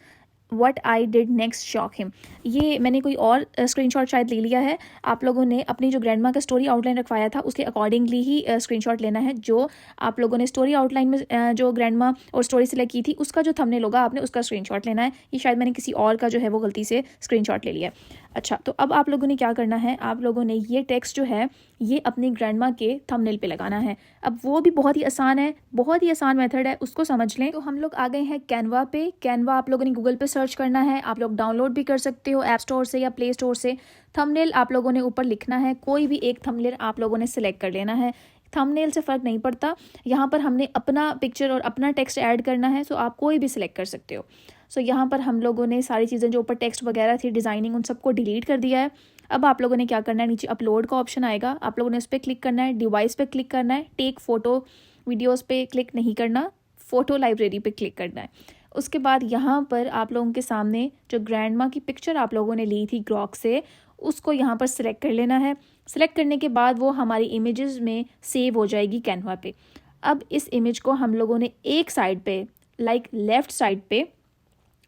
what I did next shock him. ये मैंने कोई और स्क्रीनशॉट शायद ले लिया है। आप लोगों ने अपनी जो ग्रैंडमा का स्टोरी आउटलाइन रखवाया था उसके अकॉर्डिंगली ही स्क्रीनशॉट लेना है। जो आप लोगों ने स्टोरी आउटलाइन में जो ग्रैंडमा और स्टोरी सेलेक्ट की थी उसका जो थंबनेल होगा आपने उसका स्क्रीनशॉट लेना है। ये शायद मैंने किसी और का जो है वो गलती से स्क्रीनशॉट ले लिया है। अच्छा, तो अब आप लोगों ने क्या करना है, आप लोगों ने ये टेक्स्ट जो है ये अपनी ग्रैंडमा के थंबनेल पे लगाना है। अब वो भी बहुत ही आसान है, बहुत ही आसान मेथड है, उसको समझ लें। तो हम लोग आ गए हैं कैनवा पे। कैनवा आप लोगों ने गूगल पे सर्च करना है, आप लोग डाउनलोड भी कर सकते हो ऐप स्टोर से या प्ले स्टोर से। थंबनेल आप लोगों ने ऊपर लिखना है, कोई भी एक थंबनेल आप लोगों ने सिलेक्ट कर लेना है। थंबनेल से फ़र्क नहीं पड़ता, यहाँ पर हमने अपना पिक्चर और अपना टेक्स्ट ऐड करना है, सो आप कोई भी सिलेक्ट कर सकते हो। सो यहाँ पर हम लोगों ने सारी चीज़ें जो ऊपर टेक्स्ट वगैरह थी, डिज़ाइनिंग, उन सबको डिलीट कर दिया है। अब आप लोगों ने क्या करना है, नीचे अपलोड का ऑप्शन आएगा, आप लोगों ने उस पर क्लिक करना है, डिवाइस पे क्लिक करना है, टेक फ़ोटो वीडियोज़ पे क्लिक नहीं करना, फ़ोटो लाइब्रेरी पे क्लिक करना है। उसके बाद यहाँ पर आप लोगों के सामने जो ग्रैंडमा की पिक्चर आप लोगों ने ली थी ग्रॉक से, उसको यहाँ पर सिलेक्ट कर लेना है। सिलेक्ट करने के बाद वो हमारी इमेजेस में सेव हो जाएगी कैनवा पे। अब इस इमेज को हम लोगों ने एक साइड पे लेफ़्ट साइड पे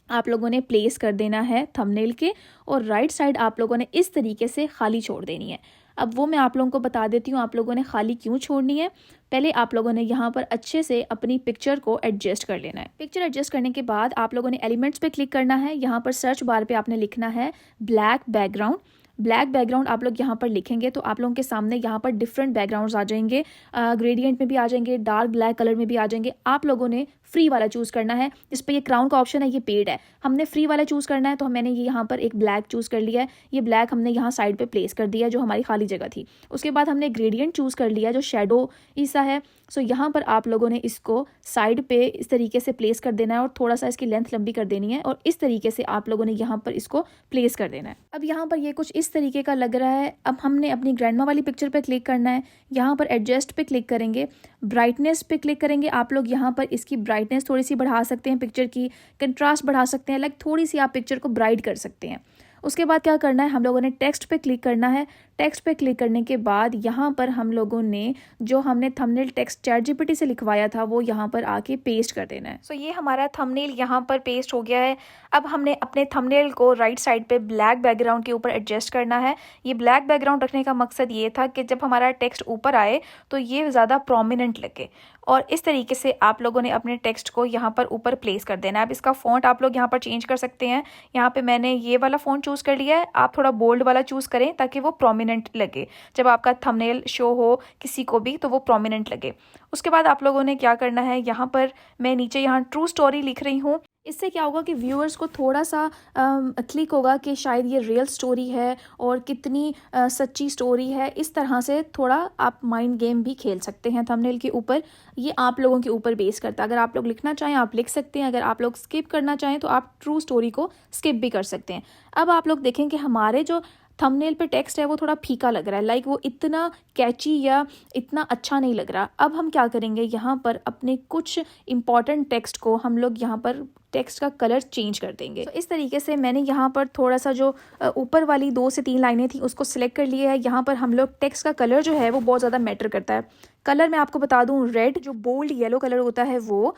आप लोगों ने प्लेस कर देना है थंबनेल के, और राइट साइड आप लोगों ने इस तरीके से खाली छोड़ देनी है। अब वो मैं आप लोगों को बता देती हूँ आप लोगों ने खाली क्यों छोड़नी है। पहले आप लोगों ने यहाँ पर अच्छे से अपनी पिक्चर को एडजस्ट कर लेना है। पिक्चर एडजस्ट करने के बाद आप लोगों ने एलिमेंट्स पे क्लिक करना है। यहाँ पर सर्च बार पे आपने लिखना है ब्लैक बैकग्राउंड। ब्लैक बैकग्राउंड आप लोग यहाँ पर लिखेंगे तो आप लोगों के सामने यहाँ पर डिफरेंट बैकग्राउंड्स आ जाएंगे, ग्रेडियंट में भी आ जाएंगे, डार्क ब्लैक कलर में भी आ जाएंगे। आप लोगों ने फ्री वाला चूज़ करना है। इस पर ये क्राउन का ऑप्शन है, ये पेड है, हमने फ्री वाला चूज़ करना है। तो मैंने ये यहाँ पर एक ब्लैक चूज़ कर लिया है, ये ब्लैक हमने यहाँ साइड पे प्लेस कर दिया जो हमारी खाली जगह थी। उसके बाद हमने ग्रेडियंट चूज़ कर लिया जो शेडो ईसा है। सो यहाँ पर आप लोगों ने इसको साइड पे इस तरीके से प्लेस कर देना है और थोड़ा सा इसकी लेंथ लंबी कर देनी है, और इस तरीके से आप लोगों ने यहाँ पर इसको प्लेस कर देना है। अब यहाँ पर ये कुछ इस तरीके का लग रहा है। अब हमने अपनी ग्रैंडमा वाली पिक्चर पे क्लिक करना है, यहाँ पर एडजस्ट पे क्लिक करेंगे, ब्राइटनेस पे क्लिक करेंगे। आप लोग यहाँ पर इसकी ब्राइटनेस थोड़ी सी बढ़ा सकते हैं, पिक्चर की कंट्रास्ट बढ़ा सकते हैं, थोड़ी सी आप पिक्चर को ब्राइट कर सकते हैं। उसके बाद क्या करना है, हम लोगों ने टेक्स्ट पे क्लिक करना है। टेक्स्ट पे क्लिक करने के बाद यहाँ पर हम लोगों ने जो हमने थंबनेल टेक्स्ट चैट जीपीटी से लिखवाया था वो यहाँ पर आके पेस्ट कर देना है। सो ये हमारा थंबनेल यहाँ पर पेस्ट हो गया है। अब हमने अपने थंबनेल को राइट साइड पे ब्लैक बैकग्राउंड के ऊपर एडजस्ट करना है। ये ब्लैक बैकग्राउंड रखने का मकसद ये था कि जब हमारा टेक्स्ट ऊपर आए तो ये ज़्यादा प्रोमिनेंट लगे, और इस तरीके से आप लोगों ने अपने टेक्स्ट को यहाँ पर ऊपर प्लेस कर देना है। अब इसका फ़ॉन्ट आप लोग यहाँ पर चेंज कर सकते हैं। यहाँ पे मैंने ये वाला फ़ॉन्ट चूज़ कर लिया है, आप थोड़ा बोल्ड वाला चूज़ करें ताकि वो प्रोमिनेंट लगे, जब आपका थंबनेल शो हो किसी को भी तो वो प्रोमिनेंट लगे। उसके बाद आप लोगों ने क्या करना है, यहाँ पर मैं नीचे यहाँ ट्रू स्टोरी लिख रही हूँ। इससे क्या होगा कि व्यूअर्स को थोड़ा सा क्लिक होगा कि शायद ये रियल स्टोरी है और कितनी सच्ची स्टोरी है। इस तरह से थोड़ा आप माइंड गेम भी खेल सकते हैं थंबनेल के ऊपर। ये आप लोगों के ऊपर बेस करता है। अगर आप लोग लिखना चाहें आप लिख सकते हैं, अगर आप लोग स्किप करना चाहें तो आप ट्रू स्टोरी को स्किप भी कर सकते हैं। अब आप लोग देखें कि हमारे जो थंबनेल पे टेक्स्ट है वो थोड़ा फीका लग रहा है, वो इतना कैची या इतना अच्छा नहीं लग रहा। अब हम क्या करेंगे, यहाँ पर अपने कुछ इंपॉर्टेंट टेक्स्ट को हम लोग यहाँ पर टेक्स्ट का कलर चेंज कर देंगे। तो इस तरीके से मैंने यहाँ पर थोड़ा सा जो ऊपर वाली 2 से 3 लाइनें थी उसको सिलेक्ट कर लिया है। यहाँ पर हम लोग टेक्स्ट का कलर जो है वो बहुत ज़्यादा मैटर करता है। कलर मैं आपको बता दूँ, रेड जो बोल्ड येलो कलर होता है वो,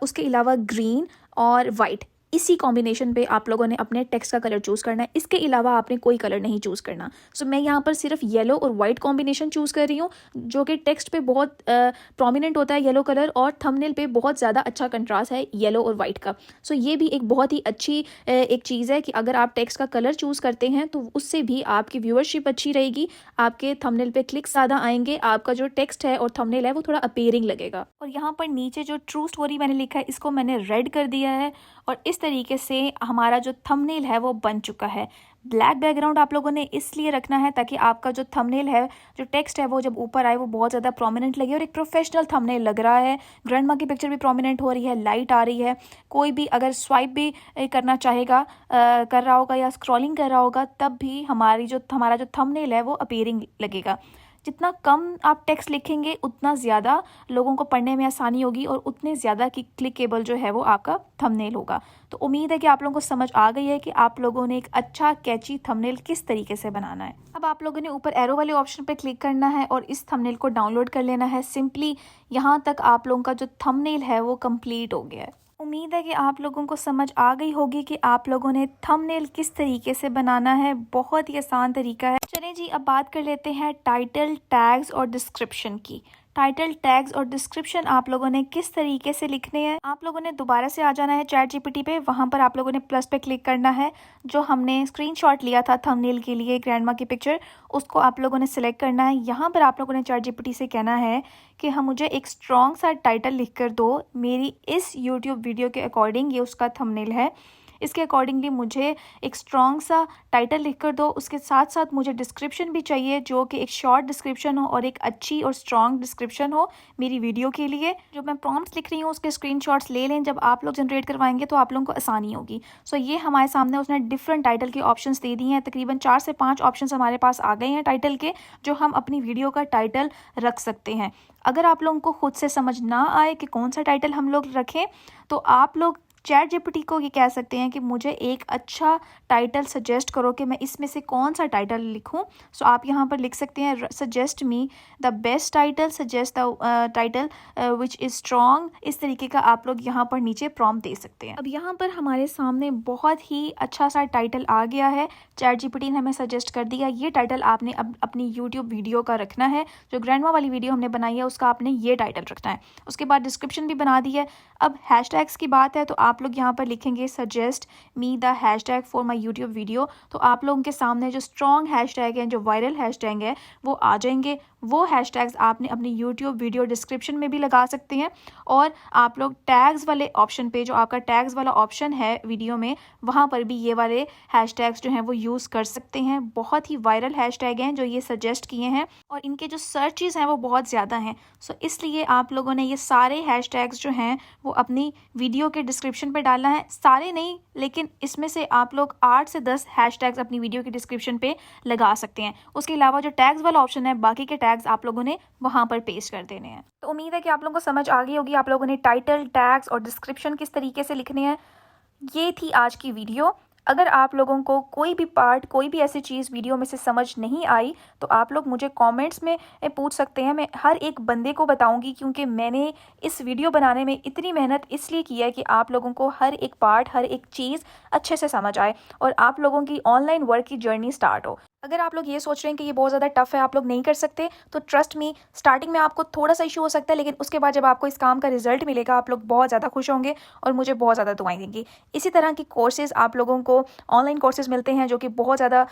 उसके अलावा ग्रीन और वाइट, इसी कॉम्बिनेशन पे आप लोगों ने अपने टेक्स्ट का कलर चूज़ करना है, इसके अलावा आपने कोई कलर नहीं चूज़ करना। सो मैं यहाँ पर सिर्फ येलो और वाइट कॉम्बिनेशन चूज़ कर रही हूँ, जो कि टेक्स्ट पे बहुत प्रोमिनेंट होता है येलो कलर, और थंबनेल पे बहुत ज़्यादा अच्छा कंट्रास्ट है येलो और वाइट का। सो ये भी एक बहुत ही अच्छी एक चीज़ है कि अगर आप टेक्स्ट का कलर चूज़ करते हैं तो उससे भी आपकी व्यूअरशिप अच्छी रहेगी, आपके थंबनेल पे क्लिक्स ज़्यादा आएंगे, आपका जो टेक्स्ट है और थंबनेल है वो थोड़ा अपीयरिंग लगेगा। और यहाँ पर नीचे जो ट्रू स्टोरी मैंने लिखा है इसको मैंने रेड कर दिया है, और इस तरीके से हमारा जो थंबनेल है वो बन चुका है। ब्लैक बैकग्राउंड आप लोगों ने इसलिए रखना है ताकि आपका जो थंबनेल है, जो टेक्स्ट है, वो जब ऊपर आए वो बहुत ज़्यादा प्रोमिनेंट लगे और एक प्रोफेशनल थंबनेल लग रहा है। ग्रैंडमा की पिक्चर भी प्रोमिनेंट हो रही है, लाइट आ रही है, कोई भी अगर स्वाइप भी करना चाहेगा, कर रहा होगा या स्क्रॉलिंग कर रहा होगा, तब भी हमारा जो थंबनेल है वो अपीयरिंग लगेगा। जितना कम आप टेक्स्ट लिखेंगे उतना ज़्यादा लोगों को पढ़ने में आसानी होगी और उतने ज़्यादा की क्लिकेबल जो है वो आपका थंबनेल होगा। तो उम्मीद है कि आप लोगों को समझ आ गई है कि आप लोगों ने एक अच्छा कैची थंबनेल किस तरीके से बनाना है। अब आप लोगों ने ऊपर एरो वाले ऑप्शन पर क्लिक करना है और इस थंबनेल को डाउनलोड कर लेना है। सिंपली यहाँ तक आप लोगों का जो थंबनेल है वो कंप्लीट हो गया है। उम्मीद है कि आप लोगों को समझ आ गई होगी कि आप लोगों ने थंबनेल किस तरीके से बनाना है। बहुत ही आसान तरीका है। चलें जी, अब बात कर लेते हैं टाइटल, टैग्स और डिस्क्रिप्शन की। टाइटल, टैग्स और डिस्क्रिप्शन आप लोगों ने किस तरीके से लिखने हैं। आप लोगों ने दोबारा से आ जाना है चैट जीपीटी पे, वहाँ पर आप लोगों ने प्लस पे क्लिक करना है। जो हमने स्क्रीनशॉट लिया था थंबनेल के लिए ग्रैंडमा की पिक्चर, उसको आप लोगों ने सिलेक्ट करना है। यहाँ पर आप लोगों ने चैट जीपीटी से कहना है कि हम मुझे एक स्ट्रॉन्ग सा टाइटल लिख कर दो, मेरी इस यूट्यूब वीडियो के अकॉर्डिंग, ये उसका थंबनेल है, इसके अकॉर्डिंगली मुझे एक स्ट्रॉन्ग सा टाइटल लिख कर दो। उसके साथ साथ मुझे डिस्क्रिप्शन भी चाहिए, जो कि एक शॉर्ट डिस्क्रिप्शन हो और एक अच्छी और स्ट्रॉन्ग डिस्क्रिप्शन हो मेरी वीडियो के लिए। जो मैं प्रॉम्प्ट्स लिख रही हूँ उसके स्क्रीनशॉट्स ले लें, जब आप लोग जनरेट करवाएंगे तो आप लोगों को आसानी होगी। सो ये हमारे सामने उसने डिफरेंट टाइटल के ऑप्शंस दे दिए हैं। तकरीबन 4 से 5 ऑप्शंस हमारे पास आ गए हैं टाइटल के, जो हम अपनी वीडियो का टाइटल रख सकते हैं। अगर आप लोगों को खुद से समझ ना आए कि कौन सा टाइटल हम लोग रखें, तो आप लोग चैट जीपीटी को ये कह सकते हैं कि मुझे एक अच्छा टाइटल सजेस्ट करो कि मैं इसमें से कौन सा टाइटल लिखूं। सो आप यहाँ पर लिख सकते हैं suggest me the best title, suggest the title which is strong. इस तरीके का आप लोग यहाँ पर नीचे प्रॉम्प्ट दे सकते हैं। अब यहाँ पर हमारे सामने बहुत ही अच्छा सा टाइटल आ गया है। चैट जीपीटी ने हमें सजेस्ट कर दिया ये टाइटल आपने अब अपनी यूट्यूब वीडियो का रखना है। जो ग्रैंडमा वाली वीडियो हमने बनाई है उसका आपने ये टाइटल रखना है। उसके बाद डिस्क्रिप्शन भी बना दी है। अब हैशटैग्स की बात है तो आप लोग यहाँ पर लिखेंगे suggest me the hashtag for my YouTube video. तो आप लोगों के सामने जो स्ट्रॉन्ग हैशटैग हैं, जो वायरल हैशटैग है, वो आ जाएंगे। वो हैशटैग्स आपने अपनी यूट्यूब वीडियो डिस्क्रिप्शन में भी लगा सकते हैं। और आप लोग टैग्स वाले ऑप्शन पे, जो आपका टैग्स वाला ऑप्शन है वीडियो में, वहाँ पर भी ये वाले हैशटैग्स जो हैं वो यूज़ कर सकते हैं। बहुत ही वायरल हैशटैग हैं जो ये सजेस्ट किए हैं और इनके जो सर्चेस हैं वो बहुत ज़्यादा हैं। सो इसलिए आप लोगों ने ये सारे हैशटैग्स जो हैं वो अपनी वीडियो के डिस्क्रिप्शन पे डालना है। सारे नहीं, लेकिन इसमें से आप लोग 8 से 10 हैशटैग्स अपनी वीडियो के डिस्क्रिप्शन पे लगा सकते हैं। उसके अलावा जो टैग्स वाला ऑप्शन है, बाकी के टैग्स आप लोगों ने वहाँ पर पेस्ट कर देने हैं। तो उम्मीद है कि आप लोगों को समझ आ गई होगी, आप लोगों ने टाइटल, टैग्स और डिस्क्रिप्शन किस तरीके से लिखने हैं। ये थी आज की वीडियो। अगर आप लोगों को कोई भी पार्ट, कोई भी ऐसी चीज़ वीडियो में से समझ नहीं आई तो आप लोग मुझे कमेंट्स में पूछ सकते हैं। मैं हर एक बंदे को बताऊंगी, क्योंकि मैंने इस वीडियो बनाने में इतनी मेहनत इसलिए की है कि आप लोगों को हर एक पार्ट, हर एक चीज़ अच्छे से समझ आए और आप लोगों की ऑनलाइन वर्क की जर्नी स्टार्ट हो। अगर आप लोग ये सोच रहे हैं कि ये बहुत ज़्यादा टफ है, आप लोग नहीं कर सकते, तो ट्रस्ट मी, स्टार्टिंग में आपको थोड़ा सा इशू हो सकता है, लेकिन उसके बाद जब आपको इस काम का रिजल्ट मिलेगा आप लोग बहुत ज़्यादा खुश होंगे और मुझे बहुत ज़्यादा दुआएं देंगे। इसी तरह की कोर्सेज़ आप लोगों को ऑनलाइन कोर्सेज़ मिलते हैं जो कि बहुत ज़्यादा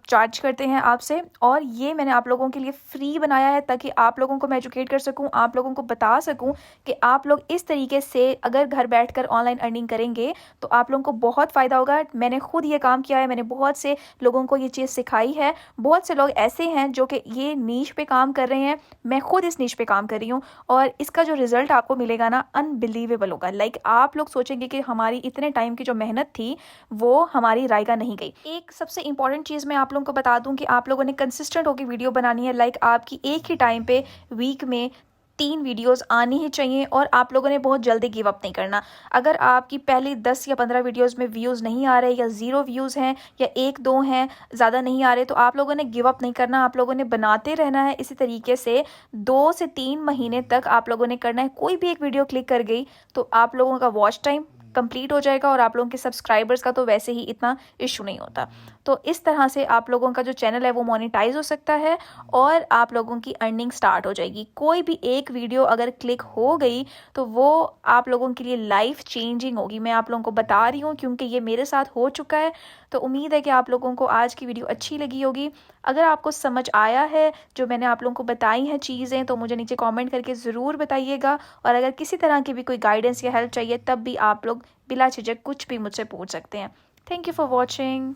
चार्ज करते हैं आपसे, और ये मैंने आप लोगों के लिए फ्री बनाया है ताकि आप लोगों को मैं एजुकेट कर सकूँ, आप लोगों को बता सकूँ कि आप लोग इस तरीके से अगर घर बैठ कर ऑनलाइन अर्निंग करेंगे तो आप लोगों को बहुत फ़ायदा होगा। मैंने खुद ये काम किया है, मैंने बहुत से लोगों को ये चीज़ सिखाई है। बहुत से लोग ऐसे हैं जो कि ये नीश पे काम कर रहे हैं, मैं खुद इस नीश पे काम कर रही हूँ, और इसका जो रिजल्ट आपको मिलेगा ना, अनबिलीवेबल होगा। लाइक आप लोग सोचेंगे कि हमारी इतने टाइम की जो मेहनत थी वो हमारी रायगा नहीं गई। एक सबसे इंपॉर्टेंट चीज़ मैं आप लोगों को बता दूं कि आप लोगों ने कंसिस्टेंट होकर वीडियो बनानी है। लाइक आपकी एक ही टाइम पे वीक में 3 वीडियोस आनी ही चाहिए, और आप लोगों ने बहुत जल्दी गिव अप नहीं करना। अगर आपकी पहली 10 या 15 वीडियोस में व्यूज़ नहीं आ रहे, या 0 व्यूज़ हैं, या 1-2 हैं, ज़्यादा नहीं आ रहे, तो आप लोगों ने गिव अप नहीं करना। आप लोगों ने बनाते रहना है इसी तरीके से 2 से 3 महीने तक आप लोगों ने करना है। कोई भी एक वीडियो क्लिक कर गई तो आप लोगों का वॉच टाइम कंप्लीट हो जाएगा और आप लोगों के सब्सक्राइबर्स का तो वैसे ही इतना इशू नहीं होता। तो इस तरह से आप लोगों का जो चैनल है वो मोनेटाइज हो सकता है और आप लोगों की अर्निंग स्टार्ट हो जाएगी। कोई भी एक वीडियो अगर क्लिक हो गई तो वो आप लोगों के लिए लाइफ चेंजिंग होगी। मैं आप लोगों को बता रही हूँ क्योंकि ये मेरे साथ हो चुका है। तो उम्मीद है कि आप लोगों को आज की वीडियो अच्छी लगी होगी। अगर आपको समझ आया है जो मैंने आप लोगों को बताई हैं चीज़ें, तो मुझे नीचे कमेंट करके ज़रूर बताइएगा। और अगर किसी तरह की भी कोई गाइडेंस या हेल्प चाहिए तब भी आप लोग बिला झिझक कुछ भी मुझसे पूछ सकते हैं। Thank you for watching.